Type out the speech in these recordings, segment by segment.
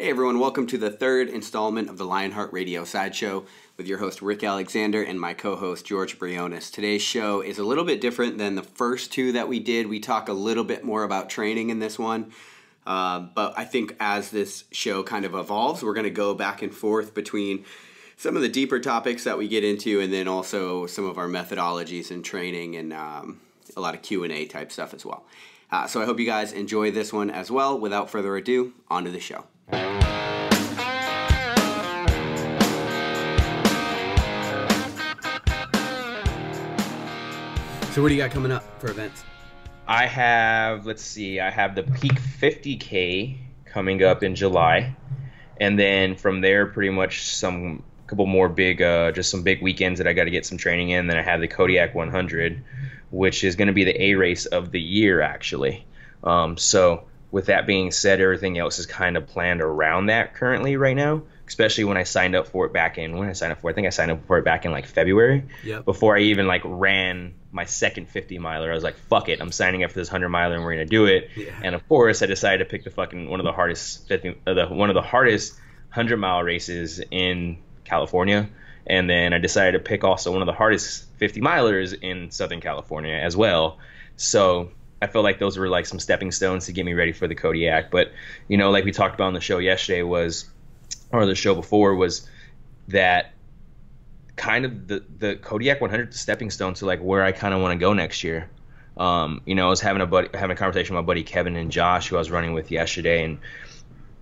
Hey everyone, welcome to the third installment of the LionHeart Radio Side Show with your host Rick Alexander and my co-host George Briones. Today's show is a little bit different than the first two that we did. We talk a little bit more about training in this one, but I think as this show kind of evolves, we're going to go back and forth between some of the deeper topics that we get into and then also some of our methodologies and training and a lot of Q&A type stuff as well. So I hope you guys enjoy this one as well. Without further ado, on to the show. So what do you got coming up for events? I have the Peak 50K coming up in July. And then from there, pretty much couple more big, just some big weekends that I got to get some training in. Then I have the Kodiak 100, which is going to be the A race of the year, actually. So with that being said, everything else is kind of planned around that currently right now, especially when I signed up for it I think I signed up for it back in like February. Yep. Before I even like ran my second 50 miler. I was like, fuck it, I'm signing up for this 100 miler and we're going to do it. Yeah. And of course I decided to pick one of the hardest 100 mile races in California. And then I decided to pick also one of the hardest 50 milers in Southern California as well. So I felt like those were like some stepping stones to get me ready for the Kodiak. But, you know, like we talked about on the show yesterday or the show before, was that kind of the Kodiak 100 stepping stone to like where I kind of want to go next year. You know, I was having a conversation with my buddy Kevin and Josh, who I was running with yesterday, and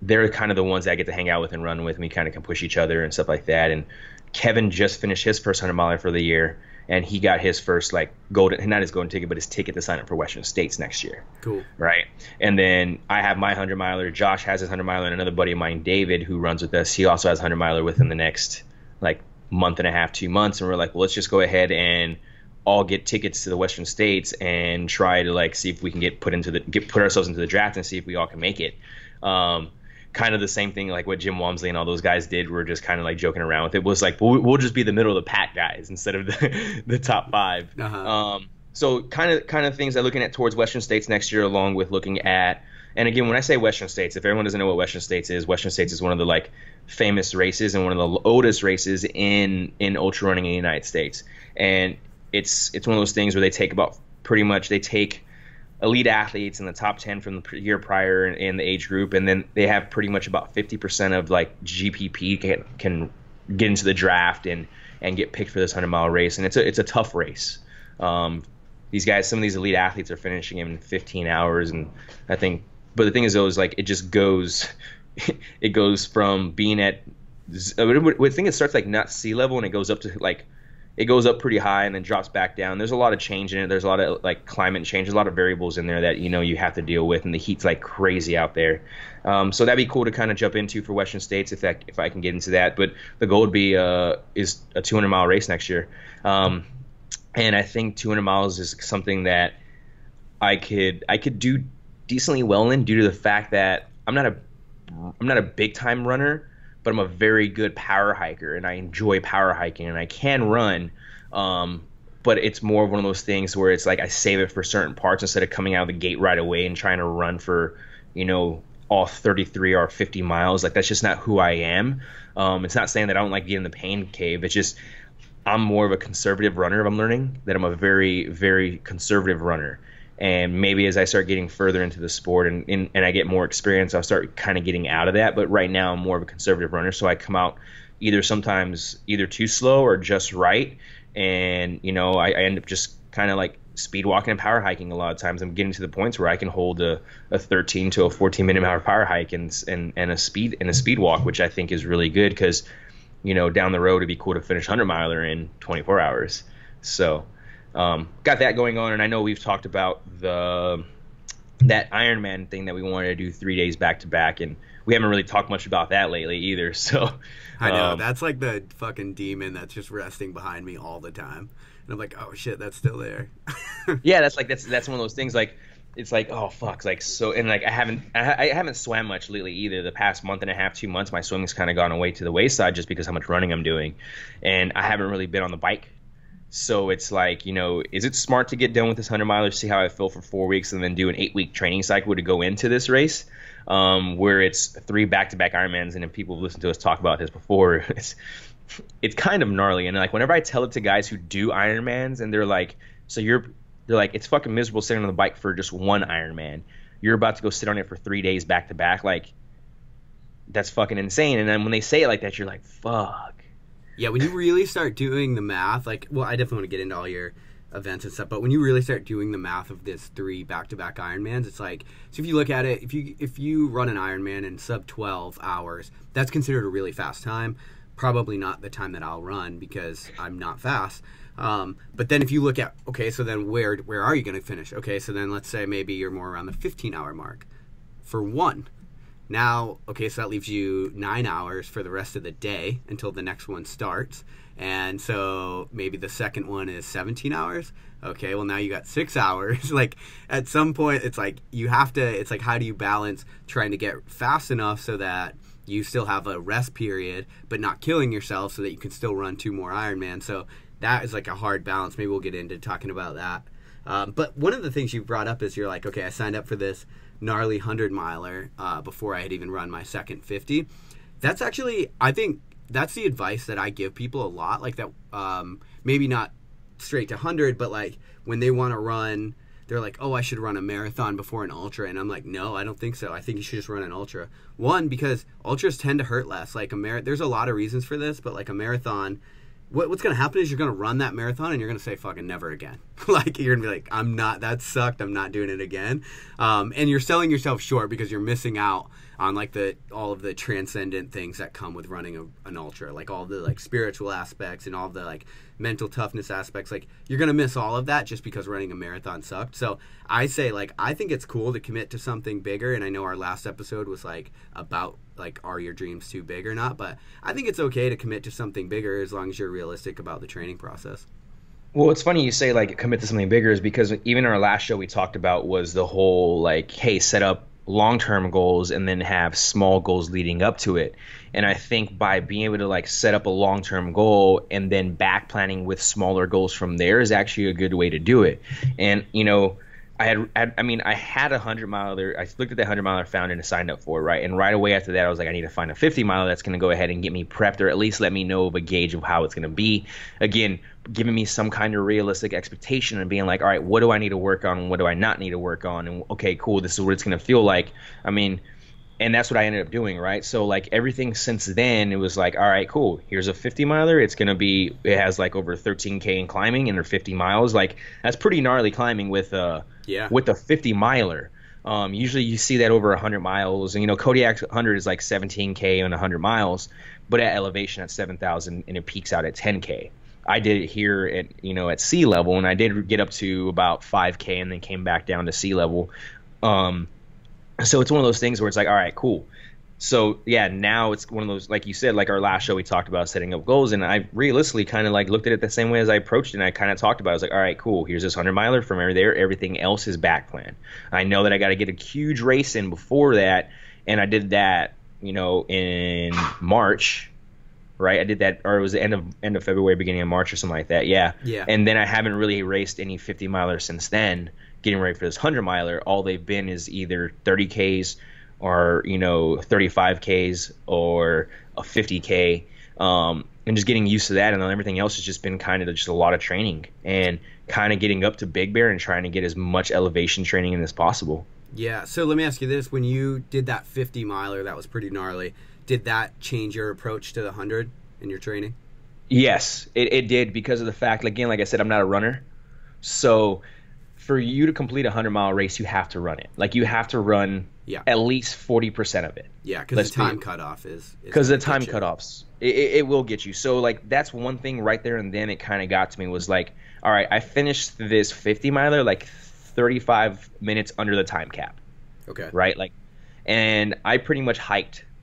they're kind of the ones that I get to hang out with and run with. We kind of can push each other and stuff like that. And Kevin just finished his first 100 miler for the year, and he got his first not his golden ticket, but his ticket to sign up for Western States next year. Cool. Right. And then I have my 100 miler. Josh has his 100 miler, and another buddy of mine, David, who runs with us, he also has 100 miler within the next like month and a half, 2 months. And we're like, well, let's just go ahead and all get tickets to the Western States and try to like see if we can put ourselves into the draft and see if we all can make it. Kind of the same thing like what Jim Walmsley and all those guys did. We're just kind of like joking around with it. Was like we'll just be the middle of the pack guys instead of the top five. Uh-huh. So kind of things I'm looking at towards Western States next year, along with looking at, and again, when I say Western States, if everyone doesn't know what Western States is one of the like famous races and one of the oldest races in ultra running in the United States. And it's one of those things where they take elite athletes in the top 10 from the year prior in the age group, and then they have pretty much about 50% of like GPP can get into the draft and get picked for this 100-mile race, and it's a tough race. These guys, some of these elite athletes are finishing in 15 hours, and I think, but the thing is though, is like it just goes, it goes from being at, I think it starts like not sea level and it goes up to like, it goes up pretty high and then drops back down. There's a lot of change in it. There's a lot of like climate change. There's a lot of variables in there that, you know, you have to deal with, and the heat's like crazy out there. So that'd be cool to kind of jump into for Western States if I can get into that. But the goal would be is a 200-mile race next year. And I think 200 miles is something that I could do decently well in, due to the fact that I'm not a big time runner, but I'm a very good power hiker, and I enjoy power hiking, and I can run. But it's more of one of those things where it's like I save it for certain parts instead of coming out of the gate right away and trying to run for, you know, all 33 or 50 miles. Like, that's just not who I am. It's not saying that I don't like getting in the pain cave. It's just I'm more of a conservative runner. I'm learning that I'm a very, very conservative runner. And maybe as I start getting further into the sport and I get more experience, I'll start kind of getting out of that. But right now I'm more of a conservative runner. So I come out sometimes either too slow or just right. And, you know, I end up just kind of like speed walking and power hiking a lot of times. I'm getting to the points where I can hold a 13 to a 14 minute hour power hike and a speed walk, which I think is really good because, you know, down the road it'd be cool to finish 100 miler in 24 hours. So got that going on, and I know we've talked about that Ironman thing that we wanted to do 3 days back to back, and we haven't really talked much about that lately either. So I know that's like the fucking demon that's just resting behind me all the time, and I'm like, oh shit, that's still there. Yeah, that's one of those things. Like, it's like, oh fuck, like, so, and like I haven't swam much lately either. The past month and a half, 2 months, my swimming's kind of gone away to the wayside just because how much running I'm doing, and I haven't really been on the bike. So it's like, you know, is it smart to get done with this 100 miler, see how I feel for 4 weeks, and then do an 8-week training cycle to go into this race? where it's 3 back-to-back Ironmans, and if people have listened to us talk about this before, it's kind of gnarly. And like whenever I tell it to guys who do Ironmans, and they're like, they're like, it's fucking miserable sitting on the bike for just one Ironman. You're about to go sit on it for 3 days back to back. Like, that's fucking insane. And then when they say it like that, you're like, fuck. Yeah, when you really start doing the math, like, well, I definitely want to get into all your events and stuff, but when you really start doing the math of this 3 back-to-back Ironmans, it's like, so if you look at it, if you run an Ironman in sub 12 hours, that's considered a really fast time. Probably not the time that I'll run because I'm not fast. But then if you look at, okay, so then where are you going to finish? Okay, so then let's say maybe you're more around the 15-hour mark for one. Now, okay, so that leaves you 9 hours for the rest of the day until the next one starts. And so maybe the second one is 17 hours. Okay, well, now you got 6 hours. Like, at some point, it's like it's like, how do you balance trying to get fast enough so that you still have a rest period, but not killing yourself so that you can still run 2 more Ironman. So that is like a hard balance. Maybe we'll get into talking about that. But one of the things you brought up is you're like, okay, I signed up for this gnarly 100-miler before I had even run my second 50. That's actually, I think that's the advice that I give people a lot. Like that, maybe not straight to 100, but like when they want to run, they're like, oh, I should run a marathon before an ultra. And I'm like, no, I don't think so. I think you should just run an ultra. One, because ultras tend to hurt less. Like there's a lot of reasons for this, but like a marathon, what's going to happen is you're going to run that marathon and you're going to say fucking never again. Like, you're going to be like, that sucked. I'm not doing it again. And you're selling yourself short because you're missing out on like all of the transcendent things that come with running an ultra, like all the like spiritual aspects and all the like mental toughness aspects. Like, you're going to miss all of that just because running a marathon sucked. So I say, like, I think it's cool to commit to something bigger. And I know our last episode was like about like, are your dreams too big or not? But I think it's okay to commit to something bigger as long as you're realistic about the training process. Well, it's funny you say like commit to something bigger, is because even our last show we talked about was the whole like, hey, set up long-term goals and then have small goals leading up to it. And I think by being able to like set up a long-term goal and then back planning with smaller goals from there is actually a good way to do it. And, you know, I had a 100-miler. I looked at the 100-miler, found it, and signed up for it, right? And right away after that, I was like, I need to find a 50-miler that's going to go ahead and get me prepped, or at least let me know of a gauge of how it's going to be. Again, giving me some kind of realistic expectation and being like, all right, what do I need to work on? What do I not need to work on? And okay, cool, this is what it's going to feel like. I mean, and that's what I ended up doing, right? So like everything since then, it was like, all right, cool, here's a 50-miler. It has like over 13K in climbing and they're 50 miles. Like, that's pretty gnarly climbing with a 50-miler. Usually you see that over 100 miles. And, you know, Kodiak's 100 is like 17K on 100 miles, but at elevation at 7,000, and it peaks out at 10K. I did it here at sea level, and I did get up to about 5K and then came back down to sea level. So it's one of those things where it's like, all right, cool. So yeah, now it's one of those, like you said, like our last show, we talked about setting up goals, and I realistically kind of like looked at it the same way as I approached it. And I kind of talked about it. I was like, all right, cool. Here's this 100-miler from there. Everything else is back plan. I know that I got to get a huge race in before that. And I did that, you know, in March, right? I did that, or it was the end of February, beginning of March or something like that. Yeah. Yeah. And then I haven't really raced any 50-miler since then. Getting ready for this 100-miler, all they've been is either 30Ks or, you know, 35Ks or a 50K, and just getting used to that. And then everything else has just been kind of just a lot of training and kind of getting up to Big Bear and trying to get as much elevation training in as possible. Yeah. So let me ask you this. When you did that 50-miler, that was pretty gnarly. Did that change your approach to the 100 in your training? Yes, it did, because of the fact, again, like I said, I'm not a runner. So for you to complete a 100-mile race, you have to run it. Like, you have to run at least 40% of it. Yeah, because the time cutoff is because the time cutoffs, it will get you. So, like, that's one thing right there, and then it kind of got to me, was like, all right, I finished this 50-miler like 35 minutes under the time cap. Okay. Right? Like, and I pretty much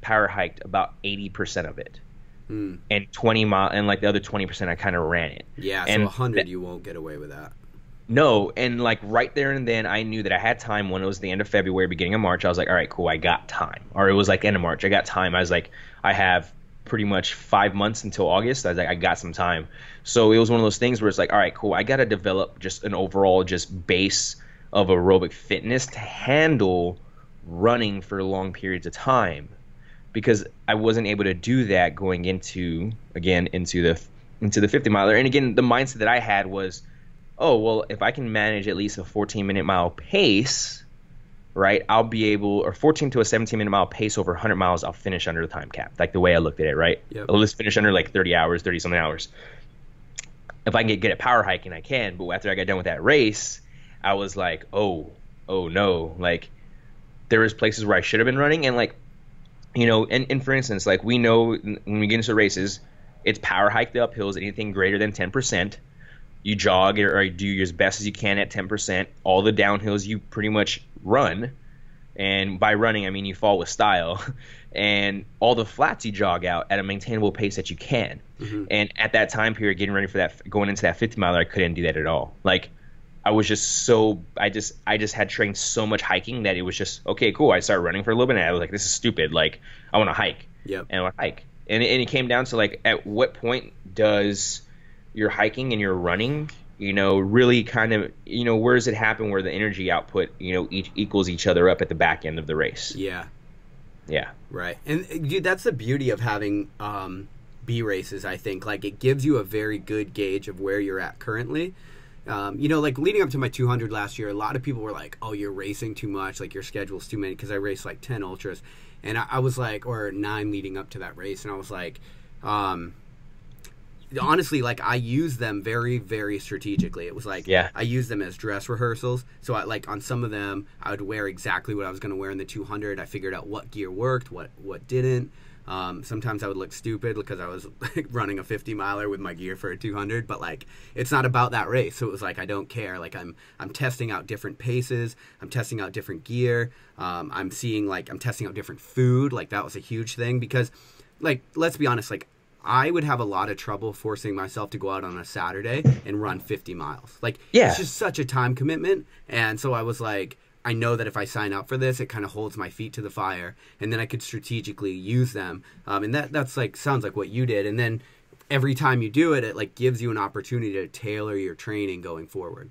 power hiked about 80% of it. And 20 mile, and like the other 20% I kind of ran it. Yeah, so 100 you won't get away with that. No, and like right there and then I knew that I had time. When it was the end of February, beginning of March, I was like, all right, cool, I got time. Or it was like end of March, I got time. I was like, I have pretty much 5 months until August. I was like, I got some time. So it was one of those things where it's like, all right, cool, I got to develop just an overall just base of aerobic fitness to handle running for long periods of time, because I wasn't able to do that going into the 50 miler. And again, the mindset that I had was, oh, well, if I can manage at least a 14-minute mile pace, right, I'll be able, or 14 to a 17-minute mile pace over 100 miles, I'll finish under the time cap, like the way I looked at it, right? Yep. I'll just finish under like 30-something hours. If I can get good at power hiking, I can. But after I got done with that race, I was like, oh no, like there was places where I should have been running. And like, you know, and for instance, like we know when we get into races, it's power hike the uphills, anything greater than 10%. You jog or do as best as you can at 10%. All the downhills you pretty much run. And by running, I mean you fall with style. And all the flats you jog out at a maintainable pace that you can. Mm-hmm. And at that time period, getting ready for that, going into that 50 miler, I couldn't do that at all. Like I was just I just had trained so much hiking that it was just, okay, cool. I started running for a little bit and I was like, this is stupid. Like I want to hike. Yep. And I want to hike. And it came down to like, at what point does your hiking and your running, you know, really kind of, you know, where does it happen where the energy output, you know, equals each other up at the back end of the race? Yeah. Yeah. Right. And dude, that's the beauty of having B races, I think. Like it gives you a very good gauge of where you're at currently. You know, like leading up to my 200 last year, a lot of people were like, oh, you're racing too much. Like your schedule's too many, because I raced like 10 ultras. And I was like, or 9 leading up to that race. And I was like, honestly, like I use them very, very strategically. It was like, yeah, I use them as dress rehearsals. So I like on some of them, I would wear exactly what I was going to wear in the 200. I figured out what gear worked, what didn't. Sometimes I would look stupid because I was like, running a 50 miler with my gear for a 200, but like it's not about that race. So it was like I don't care. Like I'm testing out different paces. I'm testing out different gear. I'm testing out different food. Like that was a huge thing because, like, let's be honest. Like I would have a lot of trouble forcing myself to go out on a Saturday and run 50 miles. Like it's just such a time commitment. And so I was like, I know that if I sign up for this, it kind of holds my feet to the fire, and then I could strategically use them. And that's like sounds like what you did. And then every time you do it, it like gives you an opportunity to tailor your training going forward.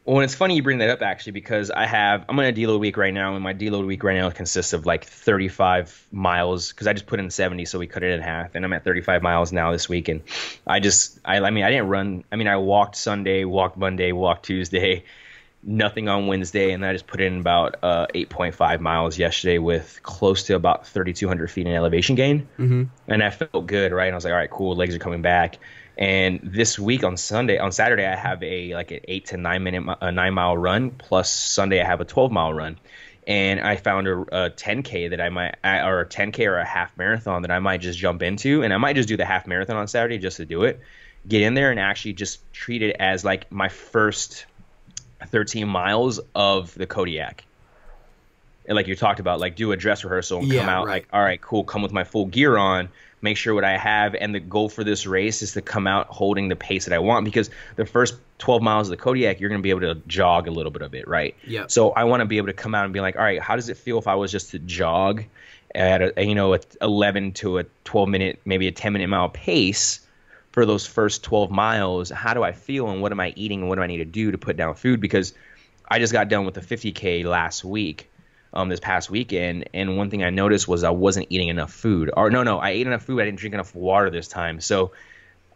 Well, and it's funny you bring that up actually, because I'm on a deload week right now, and my deload week right now consists of like 35 miles because I just put in 70, so we cut it in half, and I'm at 35 miles now this week. And I didn't run. I mean, I walked Sunday, walked Monday, walked Tuesday. Nothing on Wednesday, and I just put in about 8.5 miles yesterday with close to about 3,200 feet in elevation gain. Mm-hmm. And I felt good, right? And I was like, all right, cool, legs are coming back. And this week on Saturday, I have an 8 to 9 mile run, plus Sunday I have a 12 mile run. And I found a 10K that or a 10K or a half marathon that I might just jump into, and I might just do the half marathon on Saturday just to do it. Get in there and actually just treat it as like my first 13 miles of the Kodiak. And like you talked about, like do a dress rehearsal and come out like, all right, cool, come with my full gear on, make sure what I have. And the goal for this race is to come out holding the pace that I want, because the first 12 miles of the Kodiak, you're going to be able to jog a little bit of it, right? Yeah. So I want to be able to come out and be like, all right, how does it feel if I was just to jog at a 11 to a 12 minute, maybe a 10-minute mile pace for those first 12 miles? How do I feel, and what am I eating, and what do I need to do to put down food? Because I just got done with the 50K last week, this past weekend, and one thing I noticed was I wasn't eating enough food. Or no, I ate enough food. I didn't drink enough water this time. So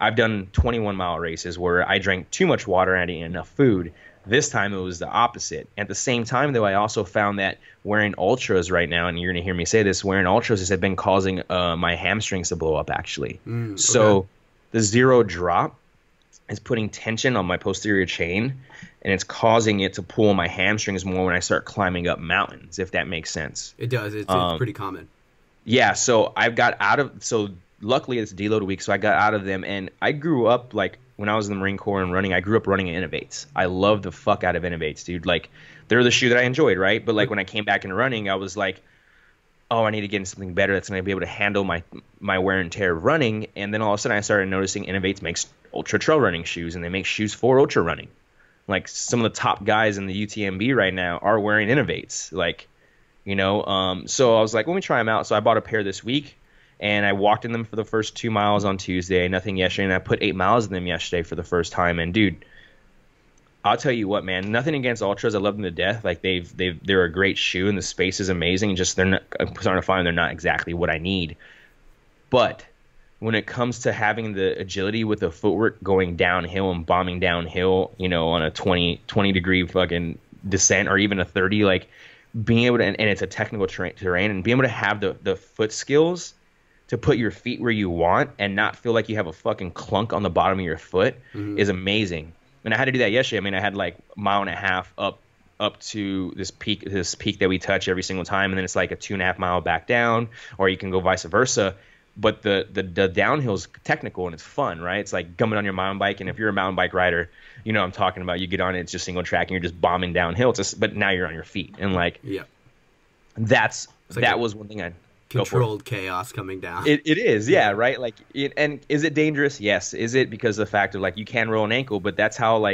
I've done 21-mile races where I drank too much water and I didn't eat enough food. This time it was the opposite. At the same time, though, I also found that wearing ultras right now, and you're going to hear me say this, wearing ultras has been causing my hamstrings to blow up, actually. So the zero drop is putting tension on my posterior chain, and it's causing it to pull my hamstrings more when I start climbing up mountains, if that makes sense. It does. It's pretty common. Yeah, so I've got out of – so luckily it's deload week, so I got out of them. And I grew up, like, when I was in the Marine Corps and running, I grew up running Innovates. I love the fuck out of Innovates, dude. Like, they're the shoe that I enjoyed, right? But, like, when I came back into running, I was like, oh, I need to get into something better that's going to be able to handle my wear and tear of running. And then all of a sudden I started noticing Innovates makes ultra trail running shoes, and they make shoes for ultra running. Like some of the top guys in the UTMB right now are wearing Innovates. Like, so I was like, let me try them out. So I bought a pair this week, and I walked in them for the first 2 miles on Tuesday, nothing yesterday. And I put 8 miles in them yesterday for the first time. And dude, I'll tell you what, man. Nothing against ultras. I love them to death. Like they're a great shoe, and the space is amazing. Just I'm starting to find they're not exactly what I need. But when it comes to having the agility with the footwork going downhill and bombing downhill, you know, on a 20 degree fucking descent or even a 30, like being able to, and it's a technical terrain, and being able to have the foot skills to put your feet where you want and not feel like you have a fucking clunk on the bottom of your foot is amazing. And I had to do that yesterday. I mean, I had like a mile and a half up to this peak that we touch every single time, and then it's like a 2.5 mile back down, or you can go vice versa. But the downhill is technical and it's fun, right? It's like coming on your mountain bike, and if you're a mountain bike rider, you know what I'm talking about. You get on it, it's just single track, and you're just bombing downhill. But now you're on your feet, and like that was one thing I controlled chaos coming down. It is, yeah, right. Like, and is it dangerous? Yes. Is it because of the fact of like you can roll an ankle, but that's how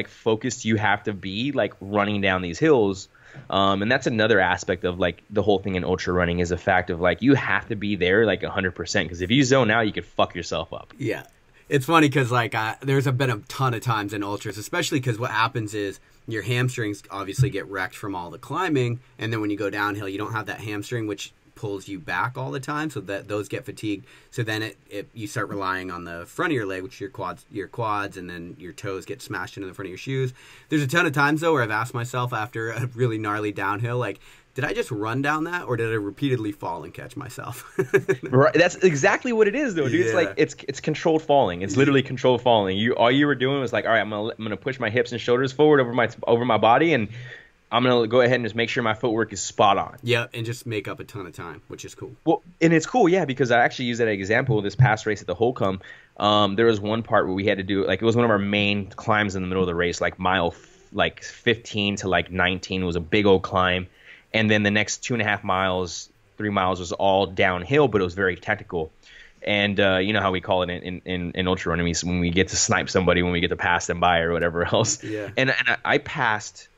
focused you have to be, like running down these hills. And that's another aspect of like the whole thing in ultra running is the fact of like you have to be there like 100%, because if you zone out, you could fuck yourself up. Yeah, it's funny because like there's been a ton of times in ultras, especially because what happens is your hamstrings obviously get wrecked from all the climbing, and then when you go downhill, you don't have that hamstring, which pulls you back all the time, so that those get fatigued. So then you start relying on the front of your leg, which is your quads, and then your toes get smashed into the front of your shoes. There's a ton of times though where I've asked myself after a really gnarly downhill, like, did I just run down that, or did I repeatedly fall and catch myself? Right, that's exactly what it is, though, dude. Yeah. It's like it's controlled falling. It's literally controlled falling. All you were doing was like, all right, I'm gonna push my hips and shoulders forward over my body, and I'm going to go ahead and just make sure my footwork is spot on. Yeah, and just make up a ton of time, which is cool. Well, and it's cool, yeah, because I actually used that example this past race at the Holcomb. There was one part where we had to do, like, it was one of our main climbs in the middle of the race, like mile 15 to like 19 was a big old climb. And then the next 2.5 miles, 3 miles was all downhill, but it was very technical. And you know how we call it in ultra running, when we get to snipe somebody, when we get to pass them by or whatever else. Yeah. And I passed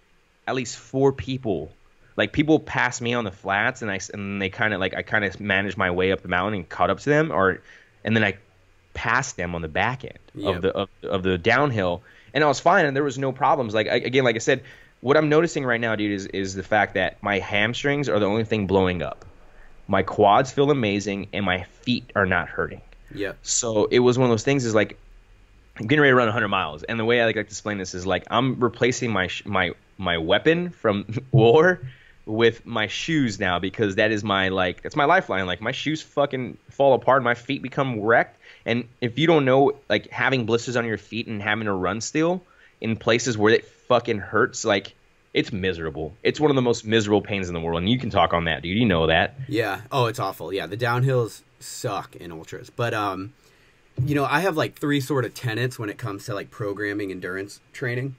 at least 4 people. Like, people passed me on the flats, and they kind of like, I kind of managed my way up the mountain and caught up to them, and then I passed them on the back end of the downhill, and I was fine, and there was no problems. Like, again, like I said, what I'm noticing right now, dude, is the fact that my hamstrings are the only thing blowing up. My quads feel amazing, and my feet are not hurting. Yeah. So it was one of those things. Is like, I'm getting ready to run 100 miles, and the way I like to explain this is like I'm replacing my weapon from war with my shoes now, because that is that's my lifeline. Like, my shoes fucking fall apart, my feet become wrecked, and if you don't know, like, having blisters on your feet and having to run still in places where it fucking hurts, like, it's miserable. It's one of the most miserable pains in the world, and you can talk on that, dude. You know that. Yeah. Oh, it's awful. Yeah, the downhills suck in ultras, but you know, I have like 3 sort of tenets when it comes to like programming endurance training.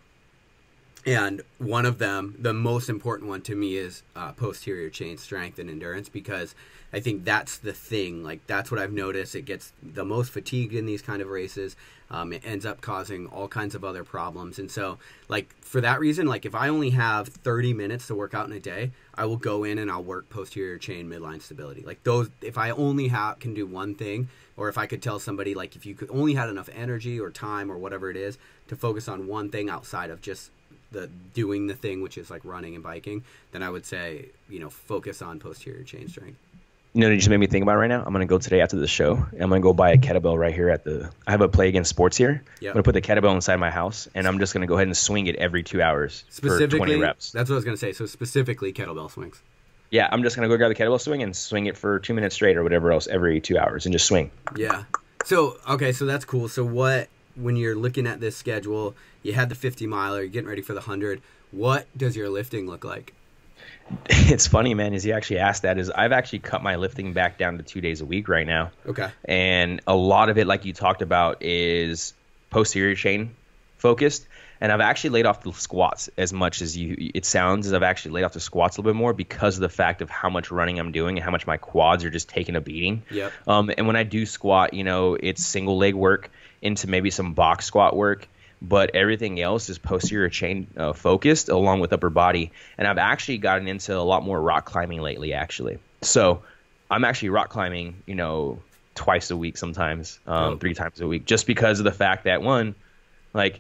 And one of them, the most important one to me, is posterior chain strength and endurance, because I think that's the thing. Like, that's what I've noticed. It gets the most fatigued in these kind of races. It ends up causing all kinds of other problems. And so, like, for that reason, like, if I only have 30 minutes to work out in a day, I will go in and I'll work posterior chain midline stability. Like, those, if I only can do one thing, or if I could tell somebody, like, if you could only had enough energy or time or whatever it is to focus on one thing outside of just doing the thing, which is like running and biking, then I would say, you know, focus on posterior chain strength. You know, you just made me think about it right now. I'm going to go today after the show. I'm going to go buy a kettlebell right here I have a Play Against Sports here. Yep. I'm going to put the kettlebell inside my house, and I'm just going to go ahead and swing it every 2 hours for 20 reps. That's what I was going to say. So specifically kettlebell swings. Yeah, I'm just going to go grab the kettlebell swing and swing it for 2 minutes straight or whatever else every 2 hours, and just swing. Yeah. So, okay, so that's cool. So when you're looking at this schedule, you had the 50 miler, you're getting ready for the 100. What does your lifting look like? It's funny, man, as you actually asked that, is I've actually cut my lifting back down to 2 days a week right now. Okay. And a lot of it, like you talked about, is posterior chain focused. And I've actually laid off the squats as much as it sounds, as I've actually laid off the squats a little bit more, because of the fact of how much running I'm doing and how much my quads are just taking a beating. Yep. And when I do squat, you know, it's single leg work into maybe some box squat work, but everything else is posterior chain focused along with upper body. And I've actually gotten into a lot more rock climbing lately, actually. So I'm actually rock climbing, you know, twice a week sometimes, 3 times a week, just because of the fact that, one, like,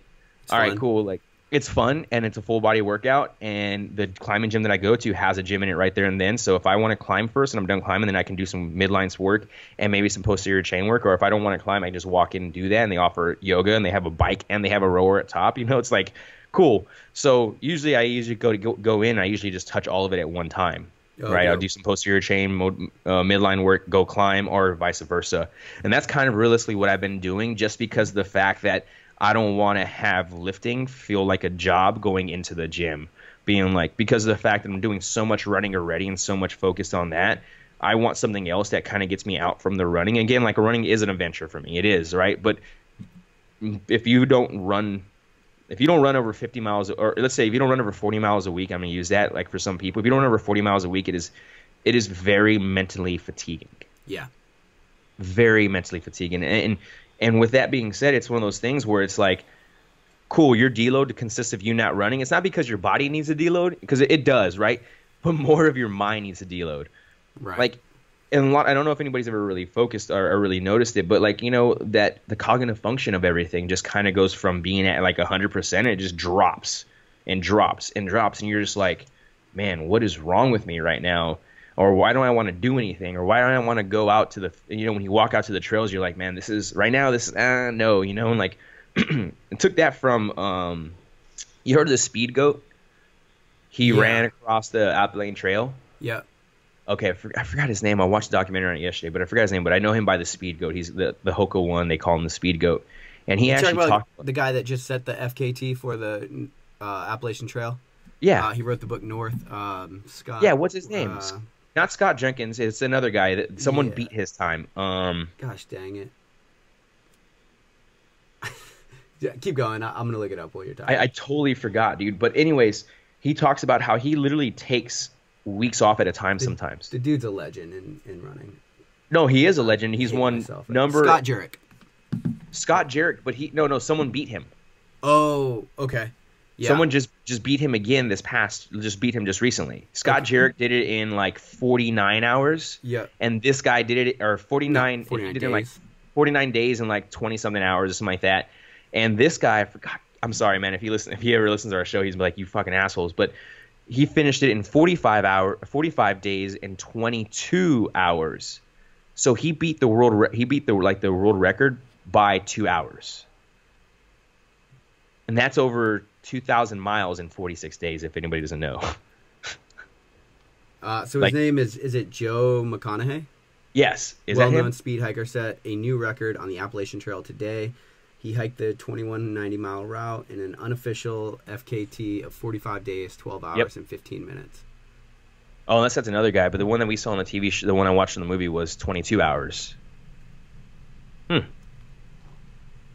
all right, cool. Like, it's fun and it's a full body workout, and the climbing gym that I go to has a gym in it right there and then. So if I want to climb first and I'm done climbing, then I can do some midlines work and maybe some posterior chain work. Or if I don't want to climb, I can just walk in and do that. And they offer yoga and they have a bike and they have a rower at top. You know, it's like cool. So usually I go in. I usually just touch all of it at one time. Right, I'll do some posterior chain, midline work, go climb, or vice versa. And that's kind of realistically what I've been doing, just because of the fact that I don't want to have lifting feel like a job going into the gym. Being like, because of the fact that I'm doing so much running already and so much focused on that, I want something else that kind of gets me out from the running. Again, like running is an adventure for me. It is, right? But if you don't run over 50 miles, or let's say if you don't run over 40 miles a week, I'm going to use that like for some people. If you don't run over 40 miles a week, it is very mentally fatiguing. Yeah. Very mentally fatiguing. And with that being said, it's one of those things where it's like, cool, your deload consists of you not running. It's not because your body needs a deload, because it does, right? But more of your mind needs a deload. Right. Like, and I don't know if anybody's ever really focused or really noticed it, but like, you know, that the cognitive function of everything just kind of goes from being at like 100% and it just drops and drops and drops. And you're just like, man, what is wrong with me right now? Or why don't I want to do anything? Or why don't I want to go out to the, you know, when you walk out to the trails, you're like, man, this is no, you know, and like, I took that from, you heard of the speed goat? He ran across the Appalachian Trail. Yeah. Okay, I forgot his name. I watched a documentary on it yesterday, but I forgot his name. But I know him by the speed goat. He's the Hoka one. They call him the speed goat. And he actually talked about the guy that just set the FKT for the Appalachian Trail. Yeah, he wrote the book North. Scott. Yeah, what's his name? Not Scott Jenkins. It's another guy that someone beat his time. Gosh dang it. Yeah, keep going. I'm gonna look it up while you're talking. I totally forgot, dude. But anyways, he talks about how he literally takes weeks off at a time sometimes. The dude's a legend in running. No, he is a legend. He's won number Scott Jurek. Scott Jurek, but someone beat him. Oh, okay. Yeah. Someone just beat him again beat him just recently. Scott Jurek did it in like 49 hours. Yeah. And this guy did it, or 49 days. In like 49 days and like 20 something hours or something like that. And this guy, I forgot, I'm sorry, man, if he ever listens to our show, he's like, you fucking assholes. But he finished it in 45 days and 22 hours. So he beat the world world record by 2 hours. And that's over 2,000 miles in 46 days, if anybody doesn't know. So his name is it Joe McConaughey? Yes. Well-known speed hiker set a new record on the Appalachian Trail today. He hiked the 2190-mile route in an unofficial FKT of 45 days, 12 hours, and 15 minutes. Oh, unless that's another guy. But the one that we saw on the TV show, the one I watched in the movie, was 22 hours.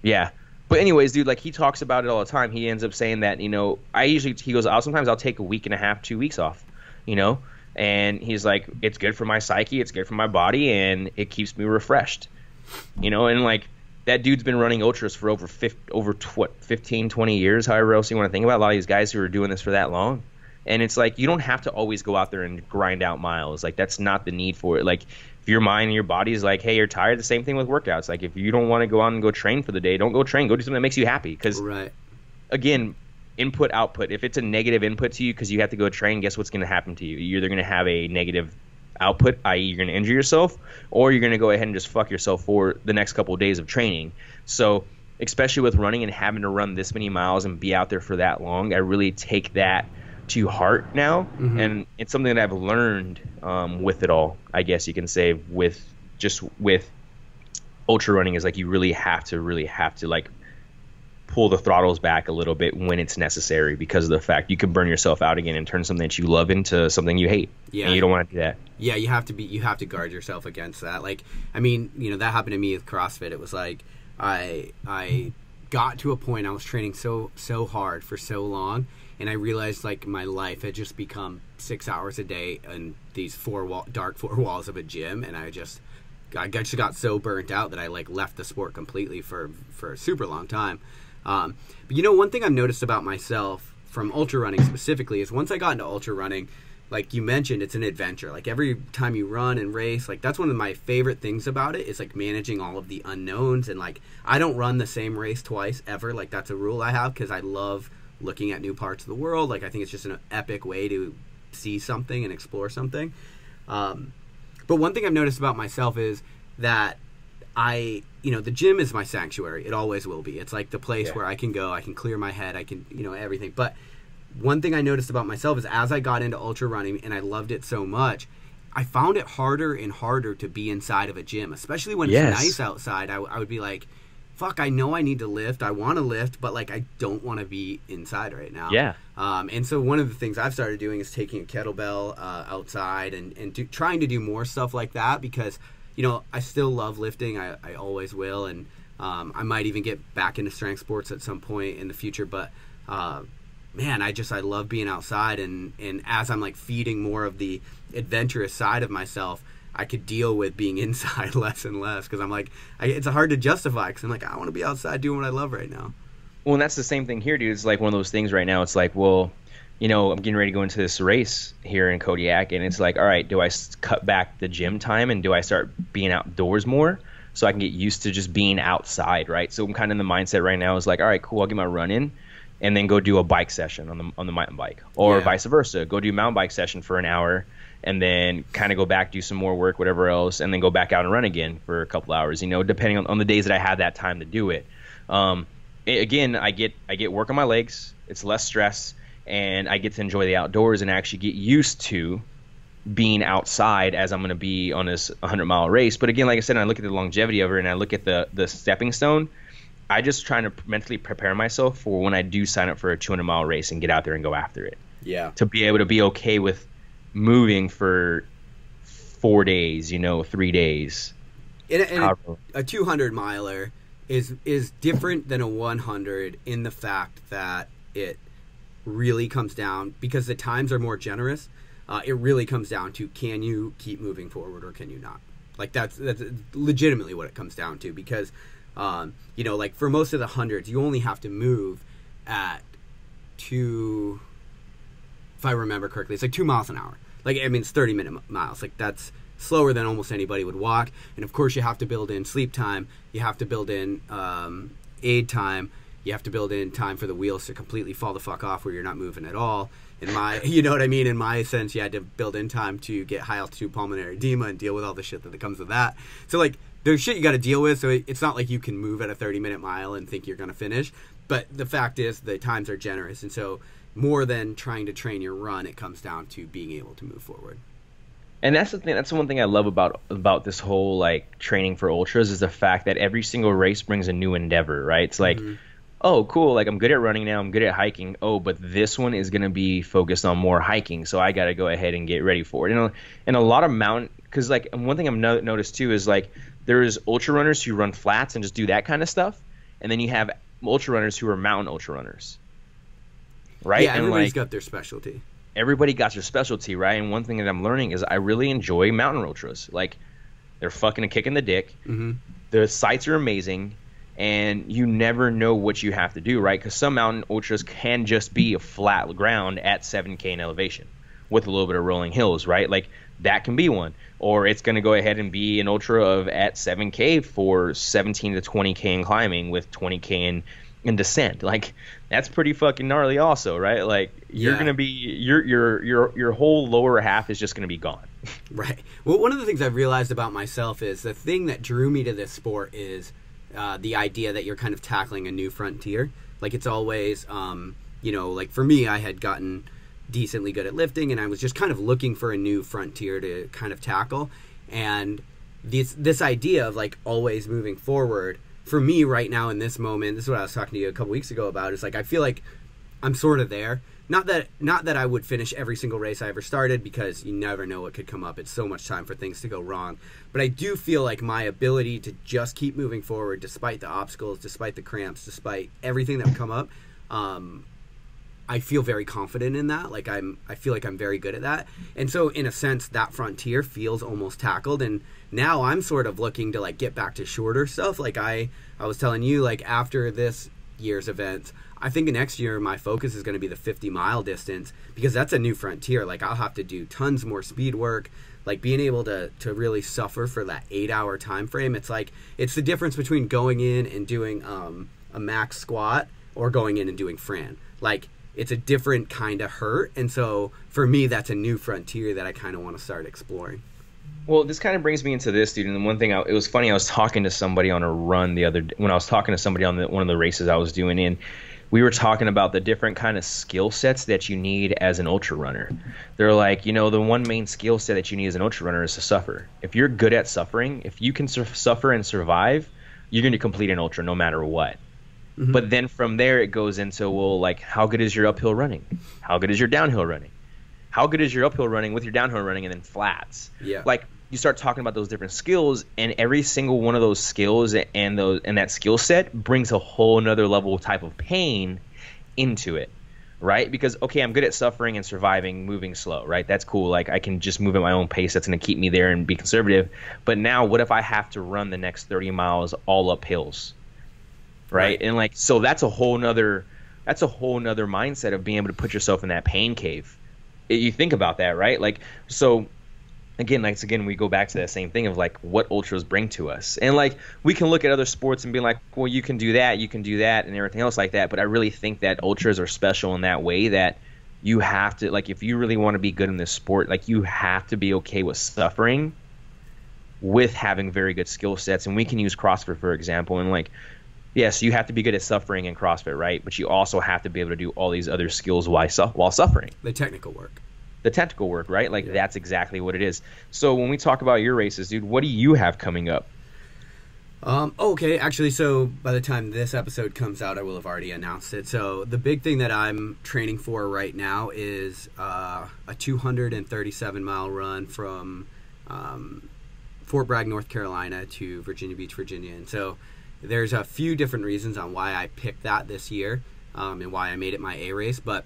Yeah. But anyways, dude, like, he talks about it all the time. He ends up saying that, you know, sometimes I'll take a week and a half, 2 weeks off, you know? And he's like, it's good for my psyche, it's good for my body, and it keeps me refreshed, you know? And, like, that dude's been running ultras for over 15, 20 years, however else you want to think about it. A lot of these guys who are doing this for that long. And it's like, you don't have to always go out there and grind out miles. Like, that's not the need for it. Like, if your mind and your body is like, hey, you're tired, the same thing with workouts. Like, if you don't want to go out and go train for the day, don't go train. Go do something that makes you happy. Because, again, input, output. If it's a negative input to you because you have to go train, guess what's going to happen to you? You're either going to have a negative output, i.e. you're going to injure yourself, or you're going to go ahead and just fuck yourself for the next couple of days of training. So especially with running and having to run this many miles and be out there for that long, I really take that to heart now. And it's something that I've learned with it all, I guess you can say, with ultra running, is like you really have to like pull the throttles back a little bit when it's necessary, because of the fact you can burn yourself out again and turn something that you love into something you hate. Yeah. And you don't want to do that. Yeah, you have to guard yourself against that. Like, I mean, you know, that happened to me with CrossFit. It was like I got to a point, I was training so hard for so long, and I realized like my life had just become 6 hours a day in these dark four walls of a gym, and I just got so burnt out that I like left the sport completely for a super long time. But you know, one thing I've noticed about myself from ultra running specifically is once I got into ultra running, like you mentioned, it's an adventure. Like every time you run and race, like that's one of my favorite things about it is like managing all of the unknowns. And like I don't run the same race twice ever. Like that's a rule I have because I love looking at new parts of the world. Like I think it's just an epic way to see something and explore something. But one thing I've noticed about myself is that the gym is my sanctuary. It always will be. It's like the place where I can go, I can clear my head, I can, everything. But one thing I noticed about myself is as I got into ultra running and I loved it so much, I found it harder and harder to be inside of a gym, especially when it's nice outside. I would be like, fuck, I know I need to lift. I want to lift, but like I don't want to be inside right now. Yeah. And so one of the things I've started doing is taking a kettlebell outside and trying to do more stuff like that because, I still love lifting. I always will. And I might even get back into strength sports at some point in the future. But man, I love being outside. And as I'm like feeding more of the adventurous side of myself, I could deal with being inside less and less because I'm like, it's hard to justify because I'm like, I want to be outside doing what I love right now. Well, and that's the same thing here, dude. It's like one of those things right now. It's like, well, I'm getting ready to go into this race here in Kodiak, and it's like, all right, do I cut back the gym time and do I start being outdoors more so I can get used to just being outside, right? So I'm kind of in the mindset right now is like, all right, cool, I'll get my run in and then go do a bike session on the mountain bike or vice versa. Go do a mountain bike session for an hour and then kind of go back, do some more work, whatever else, and then go back out and run again for a couple hours, depending on the days that I have that time to do it. Again, I get work on my legs. It's less stress, and I get to enjoy the outdoors and actually get used to being outside as I'm going to be on this 100-mile race. But again, like I said, I look at the longevity of it and I look at the stepping stone. I just trying to mentally prepare myself for when I do sign up for a 200-mile race and get out there and go after it. Yeah. To be able to be okay with moving for 4 days, 3 days. A 200-miler is different than a 100 in the fact that it really comes down, because the times are more generous, it really comes down to, can you keep moving forward or can you not? Like that's legitimately what it comes down to, because like for most of the hundreds, you only have to move at if I remember correctly, it's like 2 miles an hour. Like, I mean, it's 30-minute miles. Like, that's slower than almost anybody would walk. And, of course, you have to build in sleep time. You have to build in aid time. You have to build in time for the wheels to completely fall the fuck off where you're not moving at all. You know what I mean? In my sense, you had to build in time to get high-altitude pulmonary edema and deal with all the shit that comes with that. So, like, there's shit you got to deal with. So it's not like you can move at a 30-minute mile and think you're going to finish. But the fact is the times are generous. And so more than trying to train your run, it comes down to being able to move forward. And that's the thing. That's the one thing I love about this whole like training for ultras is the fact that every single race brings a new endeavor, right? It's like, oh, cool. Like I'm good at running now. I'm good at hiking. Oh, but this one is going to be focused on more hiking. So I got to go ahead and get ready for it. And a lot of mountain, because like one thing I've noticed too is like there's ultra runners who run flats and just do that kind of stuff. And then you have ultra runners who are mountain ultra runners. Right? Yeah, everybody's got their specialty. Everybody got their specialty, right? And one thing that I'm learning is I really enjoy mountain ultras. Like, they're fucking a kick in the dick. The sights are amazing, and you never know what you have to do, right? Because some mountain ultras can just be a flat ground at 7K in elevation with a little bit of rolling hills, right? Like, that can be one. Or it's going to go ahead and be an ultra of at 7K for 17 to 20K in climbing with 20K in descent. Like, that's pretty fucking gnarly also, right? Like, you're going to be your whole lower half is just going to be gone. Right. Well, one of the things I've realized about myself is the thing that drew me to this sport is the idea that you're kind of tackling a new frontier. Like, it's always like for me, I had gotten decently good at lifting and I was just kind of looking for a new frontier to kind of tackle. And this idea of like always moving forward for me right now in this moment, this is what I was talking to you a couple weeks ago about, is like I feel like I'm sort of there. Not that I would finish every single race I ever started, because you never know what could come up. It's so much time for things to go wrong. But I do feel like my ability to just keep moving forward despite the obstacles, despite the cramps, despite everything that would come up, I feel very confident in that. Like I feel like I'm very good at that. And so in a sense, that frontier feels almost tackled. And now I'm sort of looking to like get back to shorter stuff. Like I was telling you, like after this year's events. I think next year my focus is going to be the 50-mile distance, because that's a new frontier. Like, I'll have to do tons more speed work, like being able to really suffer for that 8-hour time frame. It's like, it's the difference between going in and doing a max squat or going in and doing Fran. Like, it's a different kind of hurt. And so for me, that's a new frontier that I kind of want to start exploring. Well, this kind of brings me into this, dude. And one thing, it was funny, I was talking to somebody on a run the other day, when I was talking to somebody on one of the races I was doing, and we were talking about the different kind of skill sets that you need as an ultra runner. They're like, the one main skill set that you need as an ultra runner is to suffer. If you're good at suffering, if you can suffer and survive, you're going to complete an ultra no matter what. Mm-hmm. But then from there it goes into, well, like, how good is your uphill running? How good is your downhill running? How good is your uphill running with your downhill running and then flats? Yeah. Like, you start talking about those different skills, and every single one of those skills and that skill set brings a whole nother level type of pain into it, right? Because, okay, I'm good at suffering and surviving, moving slow, right? That's cool. Like, I can just move at my own pace. That's going to keep me there and be conservative. But now what if I have to run the next 30 miles all up hills, right? And like, so that's a whole nother mindset of being able to put yourself in that pain cave. You think about that, right? Like, so again, we go back to that same thing of like what ultras bring to us. And like, we can look at other sports and be like, well, you can do that, and everything else like that. But I really think that ultras are special in that way, that you have to, like, if you really want to be good in this sport, like, you have to be okay with suffering with having very good skill sets. And we can use CrossFit, for example, and like, yes, you have to be good at suffering in CrossFit, right? But you also have to be able to do all these other skills while suffering. The technical work. Right? Like, that's exactly what it is. So when we talk about your races, dude, what do you have coming up? Okay, actually, so by the time this episode comes out, I will have already announced it. So the big thing that I'm training for right now is a 237-mile run from Fort Bragg, North Carolina to Virginia Beach, Virginia. And so there's a few different reasons on why I picked that this year, and why I made it my A race. But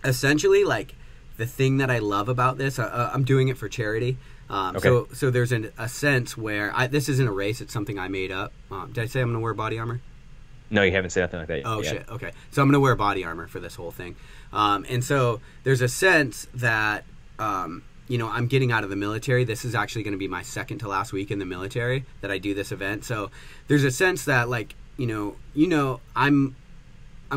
essentially, like, the thing that I love about this, I'm doing it for charity. Okay. So there's a sense where this isn't a race; it's something I made up. Did I say I'm going to wear body armor? No, you haven't said nothing like that yet. Oh, shit. Okay. So I'm going to wear body armor for this whole thing. And so there's a sense that, I'm getting out of the military. This is actually going to be my second to last week in the military that I do this event. So there's a sense that, like, I'm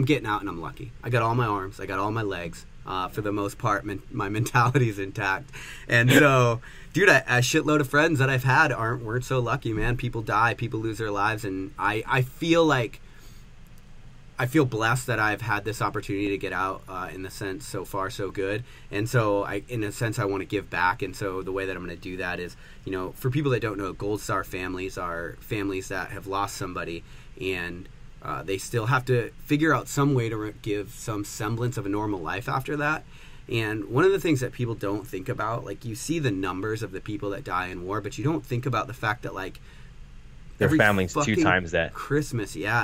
getting out and I'm lucky. I got all my arms. I got all my legs. For the most part, my mentality is intact. And so, dude, a shitload of friends that I've had weren't so lucky, man. People die, people lose their lives, and I feel blessed that I've had this opportunity to get out, in the sense, so far so good. And so in a sense, I want to give back. And so the way that I'm going to do that is, for people that don't know, Gold Star families are families that have lost somebody, and they still have to figure out some way to give some semblance of a normal life after that. And one of the things that people don't think about, like, you see the numbers of the people that die in war, but you don't think about the fact that, like, their families 2 times that.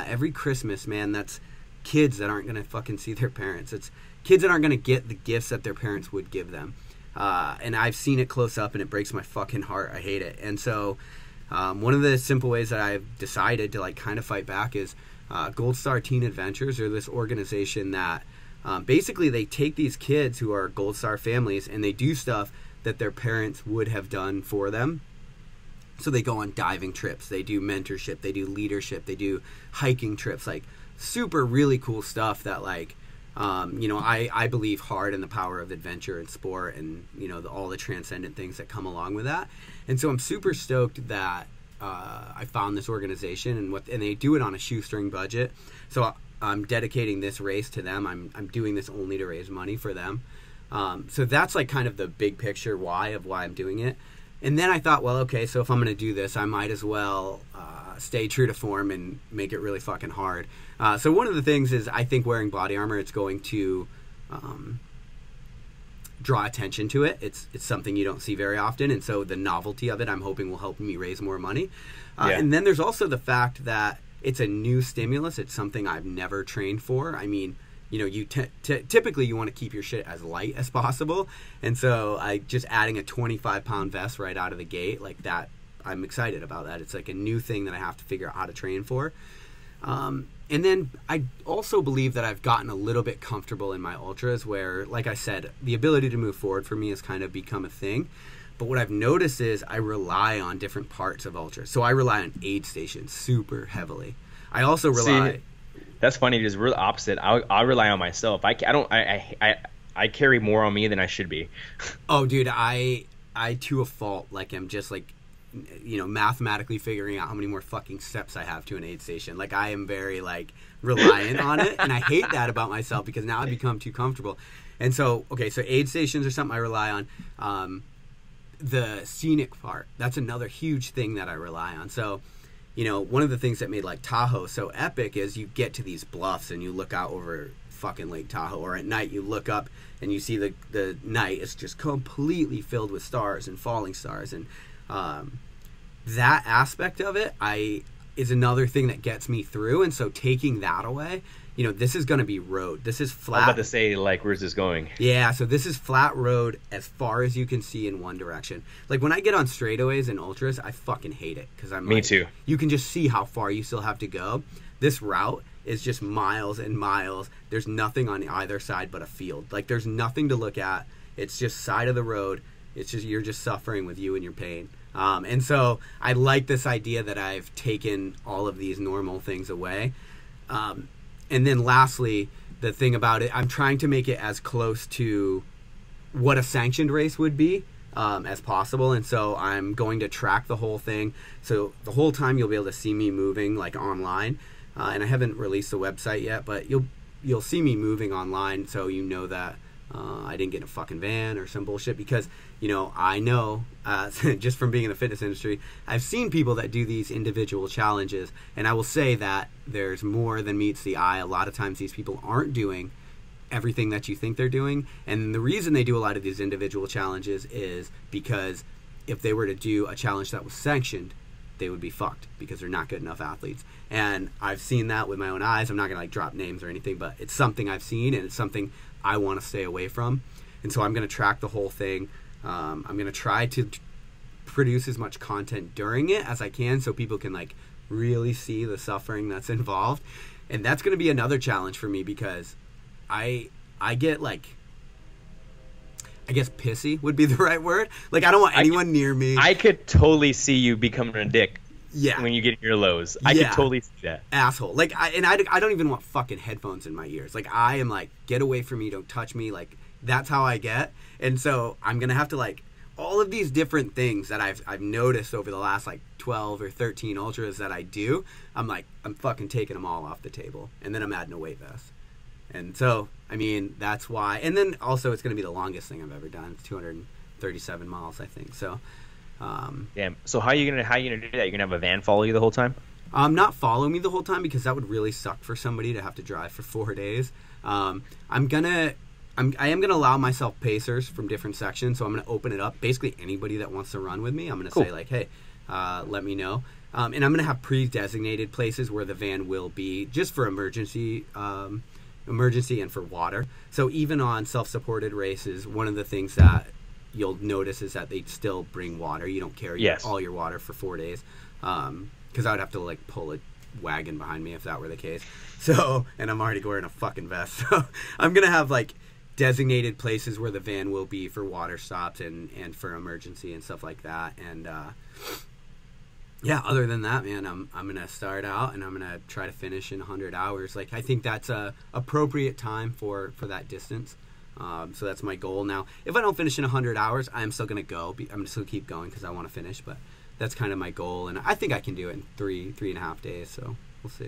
Every Christmas, man, that's kids that aren't going to fucking see their parents. It's kids that aren't going to get the gifts that their parents would give them. And I've seen it close up, and it breaks my fucking heart. I hate it. And so one of the simple ways that I've decided to, like, kind of fight back is Gold Star Teen Adventures, or this organization that basically they take these kids who are Gold Star families and they do stuff that their parents would have done for them. So they go on diving trips, they do mentorship, they do leadership, they do hiking trips, like super really cool stuff that, like, I believe hard in the power of adventure and sport, and all the transcendent things that come along with that. And so I'm super stoked that I found this organization, and they do it on a shoestring budget. So I'm dedicating this race to them. I'm doing this only to raise money for them. So that's, like, kind of the big picture why I'm doing it. And then I thought, well, okay, so if I'm going to do this, I might as well stay true to form and make it really fucking hard. So one of the things is, I think wearing body armor, it's going to draw attention to it. It's something you don't see very often, and so the novelty of it, I'm hoping, will help me raise more money. And then there's also the fact that it's a new stimulus. It's something I've never trained for. I mean, you typically you want to keep your shit as light as possible, and so just adding a 25-pound vest right out of the gate, like that, I'm excited about that. It's like a new thing that I have to figure out how to train for. And then I also believe that I've gotten a little bit comfortable in my ultras where, like I said, the ability to move forward for me has kind of become a thing. But what I've noticed is I rely on different parts of ultras. So I rely on aid stations super heavily. I also rely... See, that's funny because we're the opposite. I rely on myself. I carry more on me than I should be. Oh, dude, I to a fault, like, I'm just, like, mathematically figuring out how many more fucking steps I have to an aid station. Like, I am very, like, reliant on it, and I hate that about myself because now I've become too comfortable. And so, okay, so aid stations are something I rely on. The scenic part, that's another huge thing that I rely on. So, one of the things that made, like, Tahoe so epic is you get to these bluffs and you look out over fucking Lake Tahoe, or at night you look up and you see the night is just completely filled with stars and falling stars, and that aspect of it is another thing that gets me through. And so taking that away, this is going to be road. This is flat. I'm about to say, like, where's this going? Yeah, so this is flat road as far as you can see in one direction. Like, when I get on straightaways and ultras, I fucking hate it because Me too. You can just see how far you still have to go. This route is just miles and miles. There's nothing on either side but a field. Like, there's nothing to look at. It's just side of the road. It's just, you're just suffering with you and your pain. And so I like this idea that I've taken all of these normal things away. And then lastly, the thing about it, I'm trying to make it as close to what a sanctioned race would be as possible. And so I'm going to track the whole thing. So the whole time you'll be able to see me moving, like, online. And I haven't released the website yet, but you'll see me moving online, so that I didn't get in a fucking van or some bullshit, because I know just from being in the fitness industry, I've seen people that do these individual challenges, and I will say that there's more than meets the eye. A lot of times these people aren't doing everything that you think they're doing, and the reason they do a lot of these individual challenges is because if they were to do a challenge that was sanctioned, they would be fucked because they're not good enough athletes. And I've seen that with my own eyes. I'm not gonna, like, drop names or anything, but it's something I've seen, and it's something I want to stay away from. And so I'm gonna track the whole thing. I'm gonna try to produce as much content during it as I can so people can, like, really see the suffering that's involved. And that's gonna be another challenge for me because I get, like, I guess pissy would be the right word. Like, I don't want anyone near me. I could totally see you becoming a dick. Yeah. When you get in your lows. I could totally see that. Asshole. Like, I don't even want fucking headphones in my ears. Like, I am like, get away from me, don't touch me. Like, that's how I get. And so I'm going to have to, like, all of these different things that I've noticed over the last, like, 12 or 13 ultras that I do, I'm fucking taking them all off the table. And then I'm adding a weight vest. And so, I mean, that's why. And then also it's going to be the longest thing I've ever done. It's 237 miles, I think. So, damn. So how are you gonna do that? You're gonna have a van follow you the whole time? Not follow me the whole time, because that would really suck for somebody to have to drive for 4 days. I am gonna allow myself pacers from different sections. So I'm gonna open it up. Basically, anybody that wants to run with me, I'm gonna say, like, hey, let me know. And I'm gonna have pre-designated places where the van will be, just for emergency and for water. So even on self-supported races, one of the things that you'll notice is that they still bring water. You don't carry all your water for 4 days, because I would have to, like, pull a wagon behind me if that were the case. So, and I'm already wearing a fucking vest. So I'm gonna have, like, designated places where the van will be for water stops and for emergency and stuff like that. And yeah, other than that, man, I'm gonna start out and I'm gonna try to finish in 100 hours. Like, I think that's a appropriate time for that distance. So that's my goal. Now, if I don't finish in 100 hours, I'm still gonna go. I'm gonna still keep going because I want to finish. But that's kind of my goal, and I think I can do it in three and a half days. So we'll see.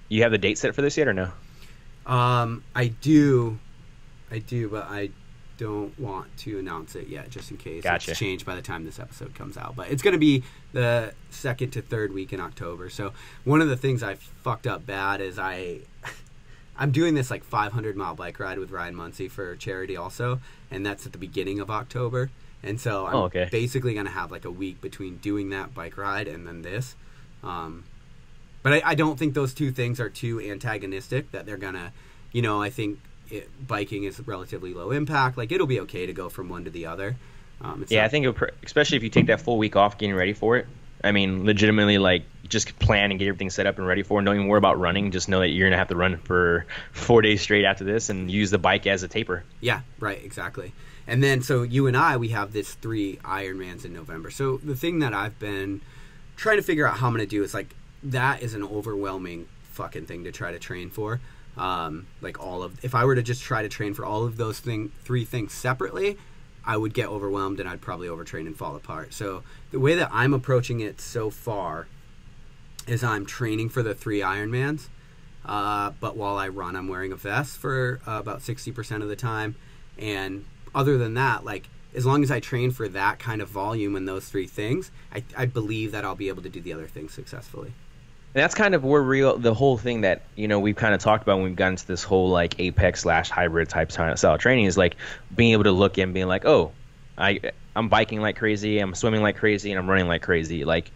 You have the date set for this yet or no? I do, but I don't want to announce it yet, just in case it's changed by the time this episode comes out. But it's going to be the 2nd to 3rd week in October. So one of the things I fucked up bad is I'm doing this, like, 500-mile bike ride with Ryan Muncie for charity also, and that's at the beginning of October. And so I'm basically going to have, like, a week between doing that bike ride and then this. But I don't think those two things are too antagonistic, that they're going to, I think biking is relatively low impact. Like, it'll be okay to go from one to the other. I think especially if you take that full week off getting ready for it. I mean, legitimately, like, just plan and get everything set up and ready for. Don't even worry about running. Just know that you're gonna have to run for 4 days straight after this, and use the bike as a taper. Yeah, right, exactly. And then so you and I, we have this 3 Ironmans in November. So the thing that I've been trying to figure out how I'm gonna do is like, that is an overwhelming fucking thing to try to train for. Like if I were to just try to train for all of those 3 things separately, I would get overwhelmed and I'd probably overtrain and fall apart. So the way that I'm approaching it so far is I'm training for the 3 Ironmans, but while I run, I'm wearing a vest for about 60% of the time. And other than that, like, as long as I train for that kind of volume and those 3 things, I believe that I'll be able to do the other things successfully. And that's kind of where the whole thing that, you know, we've kind of talked about when we've gotten into this whole like apex/hybrid type style training is like being able to look and being like, oh, I'm biking like crazy, I'm swimming like crazy, and I'm running like crazy. Like,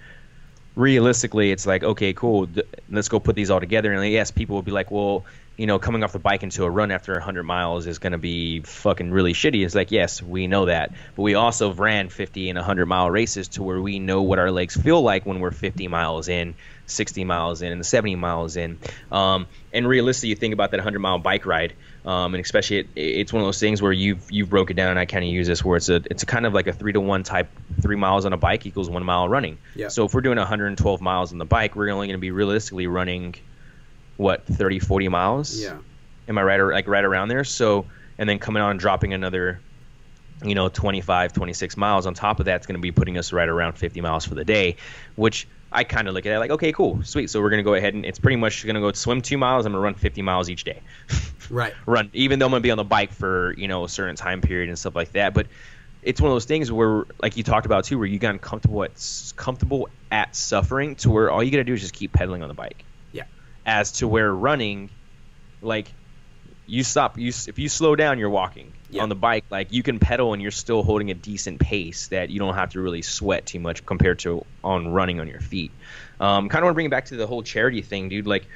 realistically, it's like, okay, cool, let's go put these all together. And yes, people will be like, well, you know, coming off the bike into a run after 100 miles is going to be fucking really shitty. It's like, yes, we know that. But we also ran 50 and 100-mile races to where we know what our legs feel like when we're 50 miles in, 60 miles in, and 70 miles in. And realistically, you think about that 100-mile bike ride, and especially it's one of those things where you've broke it down, and I kind of use this where it's a kind of like a 3-to-1 type. 3 miles on a bike equals 1 mile running. Yeah. So if we're doing 112 miles on the bike, we're only going to be realistically running, what, 30, 40 miles? Yeah. Am I right, or like right around there? So, and then coming on and dropping another, you know, 25, 26 miles on top of that's going to be putting us right around 50 miles for the day, which I kind of look at it like, okay, cool, sweet. So we're going to go ahead and it's pretty much going to go swim 2 miles. I'm going to run 50 miles each day. Right. Run, even though I'm going to be on the bike for, you know, a certain time period and stuff like that. But it's one of those things where, like you talked about too, where you got comfortable at suffering to where all you got to do is just keep pedaling on the bike. Yeah. As to where running, like, if you slow down, you're walking. Yeah. On the bike, like, you can pedal and you're still holding a decent pace that you don't have to really sweat too much compared to on running on your feet. Kind of want to bring it back to the whole charity thing, dude. Like,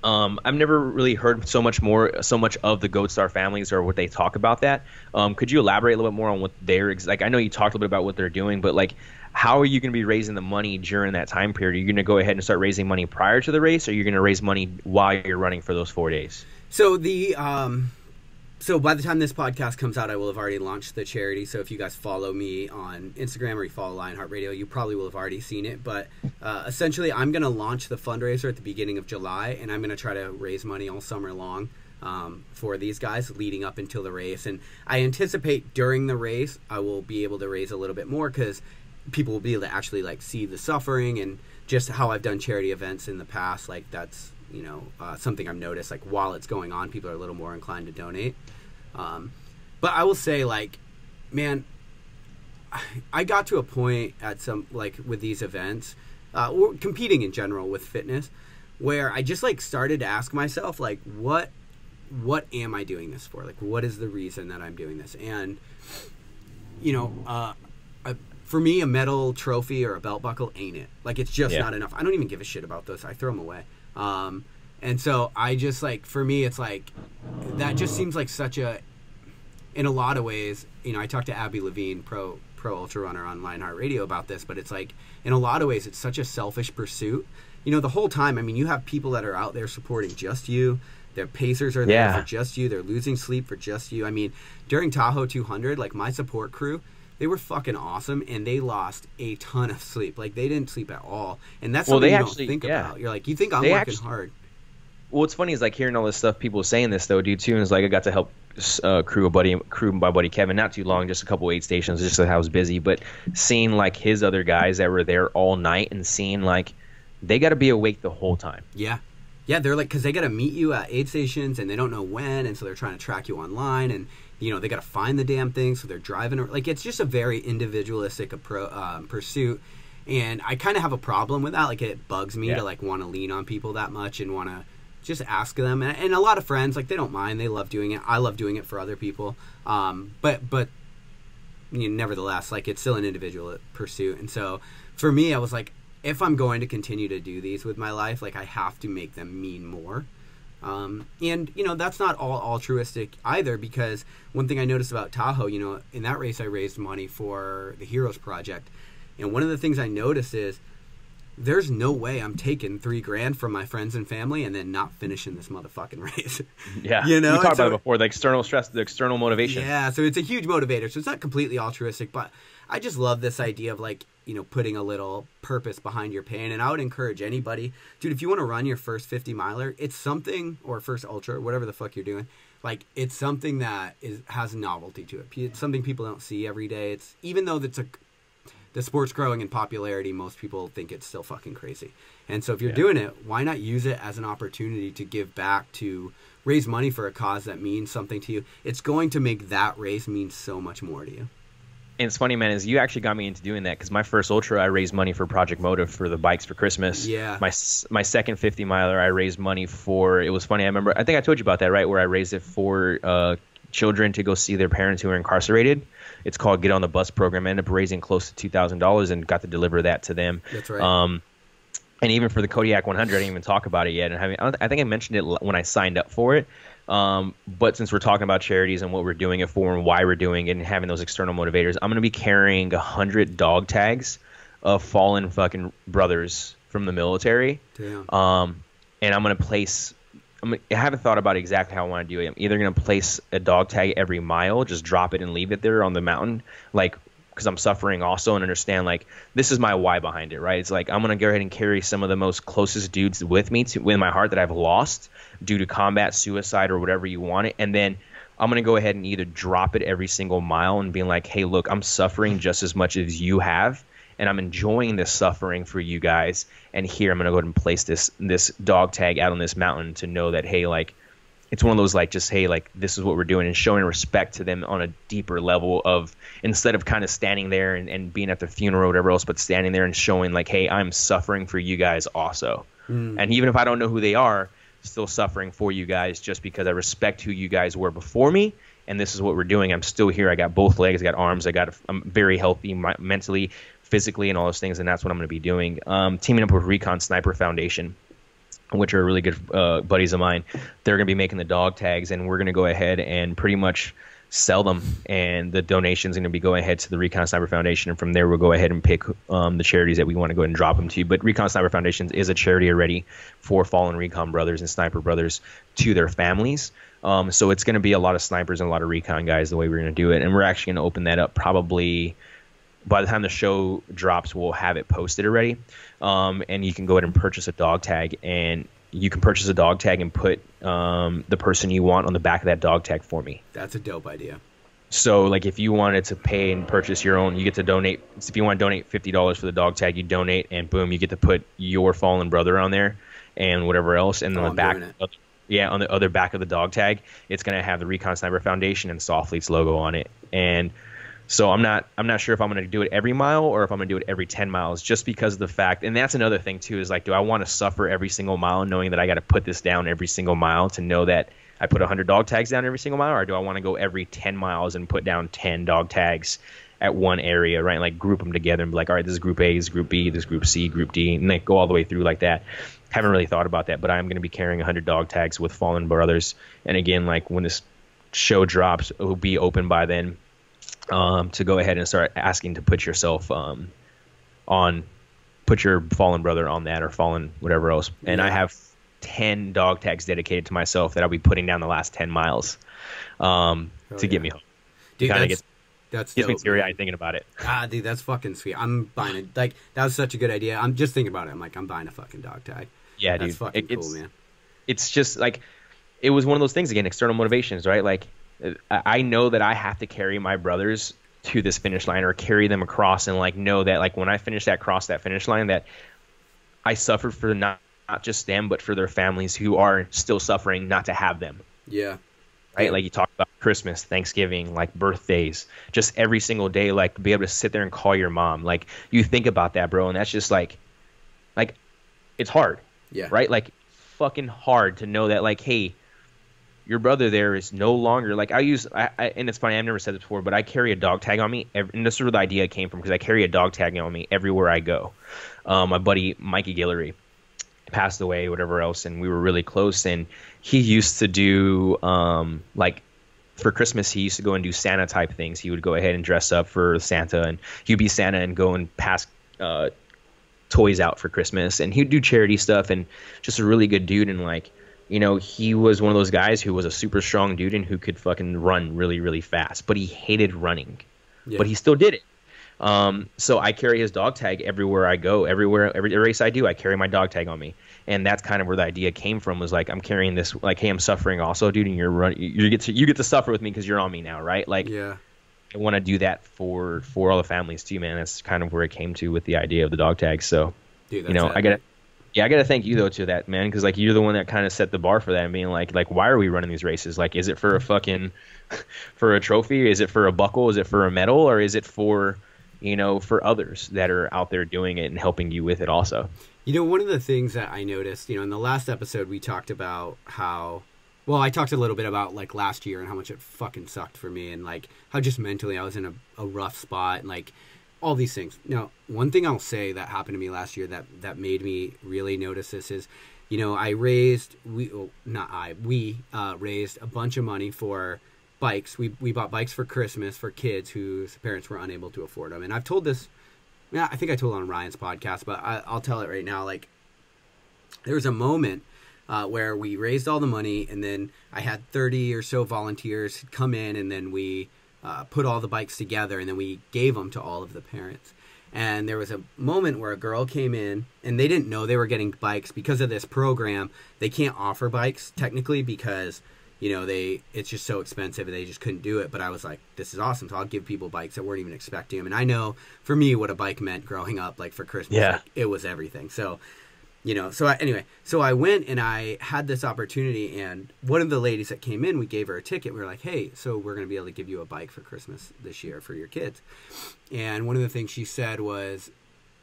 I've never really heard so much of the Goat Star families or what they talk about that. Could you elaborate a little bit more on what they're like? I know you talked a little bit about what they're doing, but like, how are you going to be raising the money during that time period? Are you going to go ahead and start raising money prior to the race, or are you going to raise money while you're running for those 4 days? So so by the time this podcast comes out, I will have already launched the charity. So if you guys follow me on Instagram or you follow LionHeart Radio, you probably will have already seen it. But essentially, I'm going to launch the fundraiser at the beginning of July, and I'm going to try to raise money all summer long for these guys leading up until the race. And I anticipate during the race, I will be able to raise a little bit more because people will be able to actually like see the suffering and just how I've done charity events in the past. Like, that's, you know, something I've noticed, like, while it's going on, people are a little more inclined to donate. But I will say, like, man, I got to a point at some, like, with these events, or competing in general with fitness, where I just, like, started to ask myself, like, what am I doing this for? Like, what is the reason that I'm doing this? And, you know, for me, a medal, trophy, or a belt buckle ain't it. Like, it's just not enough. I don't even give a shit about those. I throw them away. And so I just, like, for me, it's like, that just seems like such a, in a lot of ways, you know, I talked to Abby Levine, pro ultra runner on LionHeart Radio about this, but it's like, in a lot of ways, it's such a selfish pursuit. You know, the whole time, I mean, you have people that are out there supporting just you. Their pacers are there for just you. They're losing sleep for just you. I mean, during Tahoe 200, like, my support crew, they were fucking awesome, and they lost a ton of sleep. Like, they didn't sleep at all. And that's something you don't think about. You're like, you think I'm working hard. Well, what's funny is, like, hearing all this stuff, people saying this, though, dude, too, and it's like, I got to help crew my buddy Kevin not too long, just a couple aid stations, just how I was busy, but seeing, like, his other guys that were there all night and seeing, like, they got to be awake the whole time. Yeah. Yeah, they're like, because they got to meet you at aid stations, and they don't know when, and so they're trying to track you online, and, you know, they got to find the damn thing, so they're driving. Like, it's just a very individualistic pursuit, and I kind of have a problem with that. Like, it bugs me to, like, want to lean on people that much and want to just ask them. And a lot of friends, like, they don't mind. They love doing it. I love doing it for other people. But you know, nevertheless, like, it's still an individual pursuit. And so for me, I was like, if I'm going to continue to do these with my life, like, I have to make them mean more. And, you know, that's not all altruistic either, because one thing I noticed about Tahoe, you know, in that race I raised money for the Heroes Project. And one of the things I noticed is there's no way I'm taking $3,000 from my friends and family and then not finishing this motherfucking race. Yeah. You know, we talked about it before, the external stress, the external motivation. Yeah, so it's a huge motivator. So it's not completely altruistic, but I just love this idea of, like, you know, putting a little purpose behind your pain. And I would encourage anybody, dude, if you want to run your first 50 miler, it's something, or first ultra, or whatever the fuck you're doing, like, it's something that has novelty to it. It's something people don't see every day. It's, even though the sport's growing in popularity, most people think it's still fucking crazy. And so if you're doing it, why not use it as an opportunity to give back, to raise money for a cause that means something to you? It's going to make that race mean so much more to you. And it's funny, man, is you actually got me into doing that, because my first ultra, I raised money for Project Motive for the bikes for Christmas. Yeah. My second 50 miler, I raised money for, it was funny, I remember, I think I told you about that, right, where I raised it for children to go see their parents who are incarcerated. It's called Get on the Bus program. I ended up raising close to $2,000 and got to deliver that to them. That's right. And even for the Kodiak 100, I didn't even talk about it yet. And I think I mentioned it when I signed up for it. But since we're talking about charities and what we're doing it for and why we're doing it and having those external motivators, I'm going to be carrying 100 dog tags of fallen fucking brothers from the military. Damn. And I'm going to place, I haven't thought about exactly how I want to do it. I'm either going to place a dog tag every mile, just drop it and leave it there on the mountain, like, because I'm suffering also, and understand, like, this is my why behind it, right? It's like, I'm going to go ahead and carry some of the most closest dudes with me in my heart that I've lost due to combat, suicide, or whatever you want it. And then I'm going to go ahead and either drop it every single mile and being like, hey, look, I'm suffering just as much as you have, and I'm enjoying this suffering for you guys. And here I'm going to go ahead and place this dog tag out on this mountain to know that, hey, like, it's one of those, like, just, hey, like, this is what we're doing, and showing respect to them on a deeper level of, instead of kind of standing there and being at the funeral or whatever else, but standing there and showing, like, hey, I'm suffering for you guys also. And even if I don't know who they are, still suffering for you guys just because I respect who you guys were before me, and this is what we're doing. I'm still here. I got both legs, I got arms, I'm very healthy mentally, physically, and all those things, and that's what I'm going to be doing. Teaming up with Recon Sniper Foundation, which are really good buddies of mine. They're going to be making the dog tags, and we're going to go ahead and pretty much sell them, and the donations are going to be going ahead to the Recon Sniper Foundation, and from there we'll go ahead and pick the charities that we want to go ahead and drop them to. But Recon Sniper Foundation is a charity already for fallen recon brothers and sniper brothers to their families. So it's going to be a lot of snipers and a lot of recon guys the way we're going to do it, and we're actually going to open that up probably by the time the show drops. We'll have it posted already, and you can go ahead and purchase a dog tag, and you can purchase a dog tag and put the person you want on the back of that dog tag for me. That's a dope idea. So, like, if you wanted to pay and purchase your own, you get to donate. If you want to donate $50 for the dog tag, you donate, and boom, you get to put your fallen brother on there and whatever else. And then on the back, on the other back of the dog tag, it's going to have the Recon Sniper Foundation and Soft Fleet's logo on it. And so I'm not sure if I'm going to do it every mile or if I'm going to do it every 10 miles, just because of the fact, and that's another thing too, is like, do I want to suffer every single mile knowing that I got to put this down every single mile to know that I put 100 dog tags down every single mile, or do I want to go every 10 miles and put down 10 dog tags at one area, right? Like, group them together and be like, all right, this is group A, this is group B, this is group C, group D, and like go all the way through like that. Haven't really thought about that, but I'm going to be carrying 100 dog tags with fallen brothers. And again, like, when this show drops, it will be open by then. To go ahead and start asking to put yourself put your fallen brother on that, or fallen whatever else. And I have 10 dog tags dedicated to myself that I'll be putting down the last 10 miles to get me home. Dude, that's gets me teary-eyed thinking about it. Dude, that's fucking sweet. I'm buying it. Like, that was such a good idea. I'm just thinking about it. I'm like, I'm buying a fucking dog tag. Yeah, that's dude. Fucking cool, man. It's just like, it was one of those things, again, external motivations, right? Like, I know that I have to carry my brothers to this finish line, or carry them across, and like know that, like, when I finish that finish line, that I suffered for not just them, but for their families who are still suffering not to have them. Yeah. Right. Yeah. Like, you talk about Christmas, Thanksgiving, like birthdays, just every single day, like, be able to sit there and call your mom. Like, you think about that, bro. And that's just like it's hard. Yeah. Right. Like, fucking hard to know that, like, hey, your brother there is no longer, like, and it's funny, I've never said this before, but I carry a dog tag on me, and this is where the idea came from, because I carry a dog tag on me everywhere I go. My buddy Mikey Guillory passed away, whatever else, and we were really close, and he used to do, like, for Christmas, he used to go and do Santa type things. He would go ahead and dress up for Santa, and he'd be Santa and go and pass toys out for Christmas, and he'd do charity stuff, and just a really good dude. And like, you know, he was one of those guys who was a super strong dude and who could fucking run really, really fast, but he hated running, but he still did it. So I carry his dog tag everywhere I go, every race I do, I carry my dog tag on me. And that's kind of where the idea came from, was like, I'm carrying this, like, hey, I'm suffering also, dude, and you get to suffer with me because you're on me now, right? Like, I want to do that for all the families too, man. That's kind of where it came to with the idea of the dog tag. So, dude, you know, I gotta thank you though to that, man, because like you're the one that kind of set the bar for that, and being like why are we running these races? Like, is it for a fucking for a trophy? Is it for a buckle? Is it for a medal? Or is it for, you know, for others that are out there doing it and helping you with it also? You know, one of the things that I noticed, you know, in the last episode we talked about how, well, I talked a little bit about like last year and how much it fucking sucked for me, and like how just mentally I was in a rough spot, and like all these things. Now, one thing I'll say that happened to me last year that made me really notice this is, you know, we raised a bunch of money for bikes. We bought bikes for Christmas for kids whose parents were unable to afford them. And I've told this, I think I told it on Ryan's podcast, but I'll tell it right now. Like, there was a moment where we raised all the money, and then I had 30 or so volunteers come in, and then we put all the bikes together, and then we gave them to all of the parents. And there was a moment where a girl came in, and they didn't know they were getting bikes because of this program. They can't offer bikes technically because, you know, it's just so expensive, and they just couldn't do it. But I was like, this is awesome, so I'll give people bikes that weren't even expecting them. And I know for me what a bike meant growing up, like for Christmas, like, it was everything. So, you know, so I went and I had this opportunity, and one of the ladies that came in, we gave her a ticket. We were like, hey, so we're going to be able to give you a bike for Christmas this year for your kids. And one of the things she said was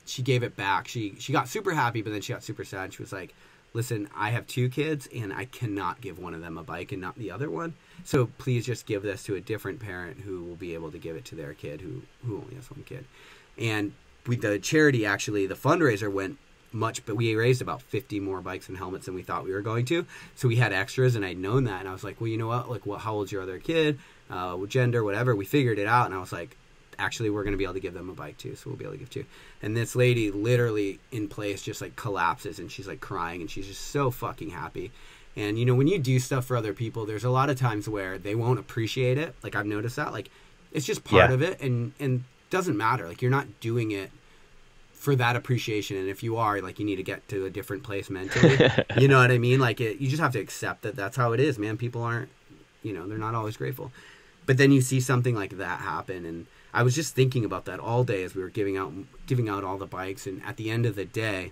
she gave it back. She got super happy, but then she got super sad. She was like, listen, I have 2 kids, and I cannot give one of them a bike and not the other one. So please just give this to a different parent who will be able to give it to their kid who only has 1 kid. And the charity, actually, the fundraiser went but we raised about 50 more bikes and helmets than we thought we were going to. So we had extras, and I'd known that. And I was like, well, you know what? Like, how old's your other kid? Gender, whatever. We figured it out, and I was like, actually, we're going to be able to give them a bike too, so we'll be able to give 2. And this lady literally in place just like collapses, and she's like crying, and she's just so fucking happy. And you know, when you do stuff for other people, there's a lot of times where they won't appreciate it. Like, I've noticed that. Like, it's just part of it, and doesn't matter. Like, you're not doing it for that appreciation, and if you are, like, you need to get to a different place mentally. You know what I mean? Like, you just have to accept that that's how it is, man. People aren't, you know, they're not always grateful. But then you see something like that happen, and I was just thinking about that all day as we were giving out all the bikes. And at the end of the day,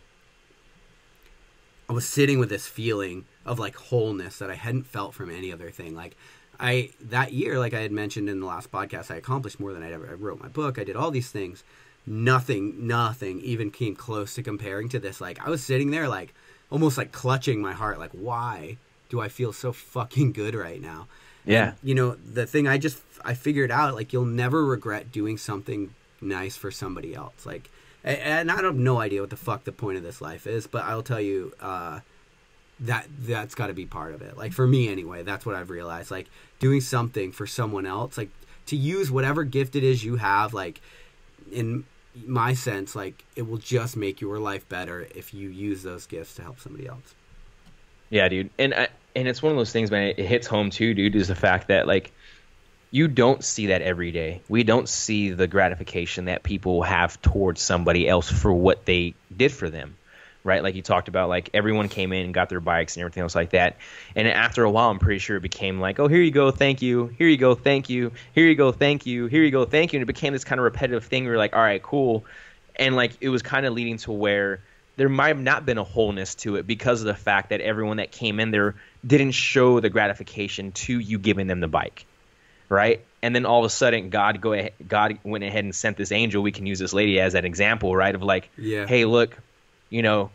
I was sitting with this feeling of like wholeness that I hadn't felt from any other thing. Like, that year, like I had mentioned in the last podcast, I accomplished more than I wrote my book. I did all these things. Nothing even came close to comparing to this. Like, I was sitting there like almost like clutching my heart. Like, why do I feel so fucking good right now? Yeah. And, you know, the thing I figured out, like, you'll never regret doing something nice for somebody else. Like, and I have no idea what the fuck the point of this life is, but I'll tell you, that's got to be part of it. Like, for me anyway, that's what I've realized. Like, doing something for someone else, like, to use whatever gift it is you have, like, in my sense, like, it will just make your life better if you use those gifts to help somebody else. Yeah, dude. And it's one of those things, man, it hits home too, dude, is the fact that, like, you don't see that every day. We don't see the gratification that people have towards somebody else for what they did for them, right? Like you talked about, like, everyone came in and got their bikes and everything else like that. And after a while, I'm pretty sure it became like, oh, here you go, thank you. Here you go, thank you. Here you go, thank you. Here you go, thank you. And it became this kind of repetitive thing where you're like, all right, cool. And, like, it was kind of leading to where there might have not been a wholeness to it because of the fact that everyone that came in there didn't show the gratification to you giving them the bike, right? And then all of a sudden, God went ahead and sent this angel. We can use this lady as an example, right? Of like, hey, look, you know,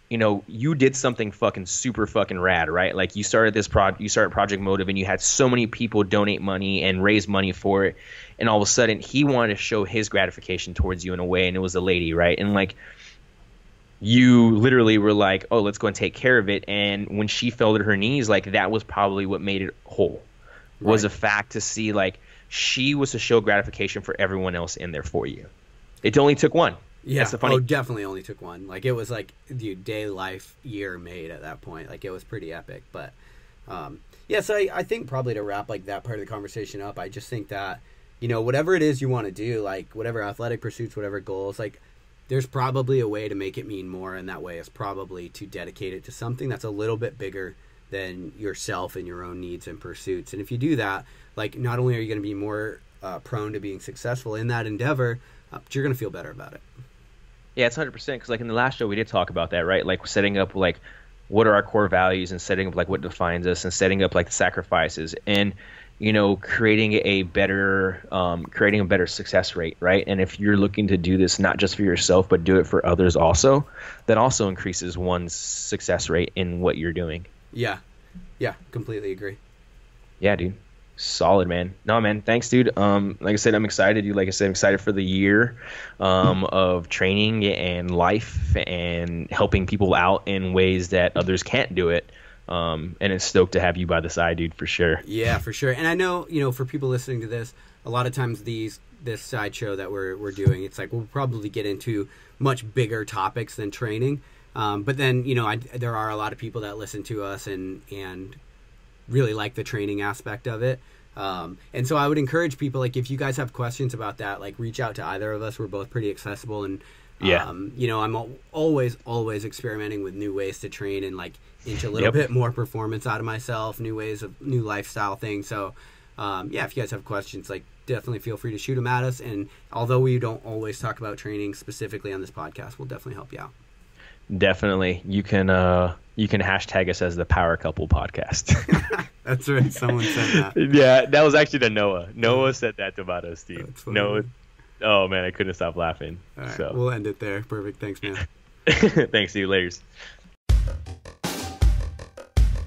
you did something fucking super fucking rad, right? Like, you started Project Motive, and you had so many people donate money and raise money for it. And all of a sudden, he wanted to show his gratification towards you in a way, and it was a lady, right? And, like, you literally were like, oh, let's go and take care of it. And when she fell to her knees, like, that was probably what made it whole, was a fact to see, like, she was to show gratification for everyone else in there for you. It only took one. Yeah. That's the funny. Oh, definitely only took one. Like, it was like the day, life, year made at that point. Like, it was pretty epic. But, yeah, so I think probably to wrap, like, that part of the conversation up, I just think that, you know, whatever it is you want to do, like, whatever athletic pursuits, whatever goals, like, there's probably a way to make it mean more, and that way is probably to dedicate it to something that's a little bit bigger than yourself and your own needs and pursuits. And if you do that, like, not only are you going to be more prone to being successful in that endeavor, but you're going to feel better about it. Yeah, it's 100%, because like in the last show we did talk about that, right? Like setting up like what are our core values, and setting up like what defines us, and setting up like the sacrifices, and you know, creating a better success rate, right? And if you're looking to do this not just for yourself but do it for others also, that also increases one's success rate in what you're doing. Yeah, completely agree. Yeah, dude. Solid, man. No, man. Thanks, dude. Like I said, I'm excited. Like I said, I'm excited for the year of training and life and helping people out in ways that others can't do it. And it's stoked to have you by the side, dude, for sure. Yeah, for sure. And I know, you know, for people listening to this, a lot of times this sideshow that we're doing, it's like we'll probably get into much bigger topics than training. But then, you know, there are a lot of people that listen to us and really like the training aspect of it. And so I would encourage people, like, if you guys have questions about that, like, reach out to either of us. We're both pretty accessible, and you know, I'm always experimenting with new ways to train and like inch a little bit more performance out of myself, new lifestyle things. So yeah, if you guys have questions, like, definitely feel free to shoot them at us. And although we don't always talk about training specifically on this podcast, we'll definitely help you out. Definitely. You can hashtag us as the Power Couple Podcast. That's right. Someone said that. Yeah, that was actually to Noah. Noah said that about us, dude. Noah. Oh man, I couldn't stop laughing. All right, so we'll end it there. Perfect. Thanks, man. Thanks, dude. Laters.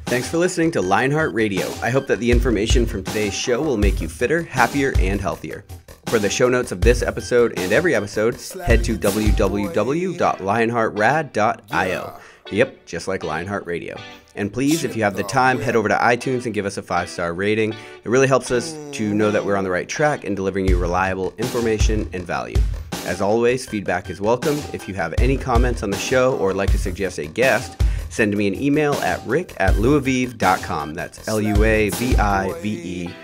Thanks for listening to LionHeart Radio. I hope that the information from today's show will make you fitter, happier, and healthier. For the show notes of this episode and every episode, head to www.lionheartrad.io. Yep, just like LionHeart Radio. And please, if you have the time, head over to iTunes and give us a 5-star rating. It really helps us to know that we're on the right track in delivering you reliable information and value. As always, feedback is welcome. If you have any comments on the show or like to suggest a guest, send me an email at rick@luavive.com. That's LUAVIVE.com.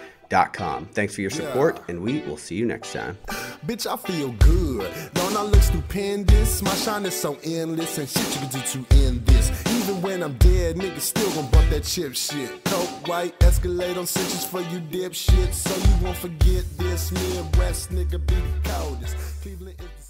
Thanks for your support, and we will see you next time. Bitch, I feel good. Don't I look stupendous? My shine is so endless, and shit you can do to end this. Even when I'm dead, niggas still gon' bump that chip shit. Coke, white, Escalade on cinches for you dipshit. So you won't forget this. Midwest nigga be the coldest. Cleveland is the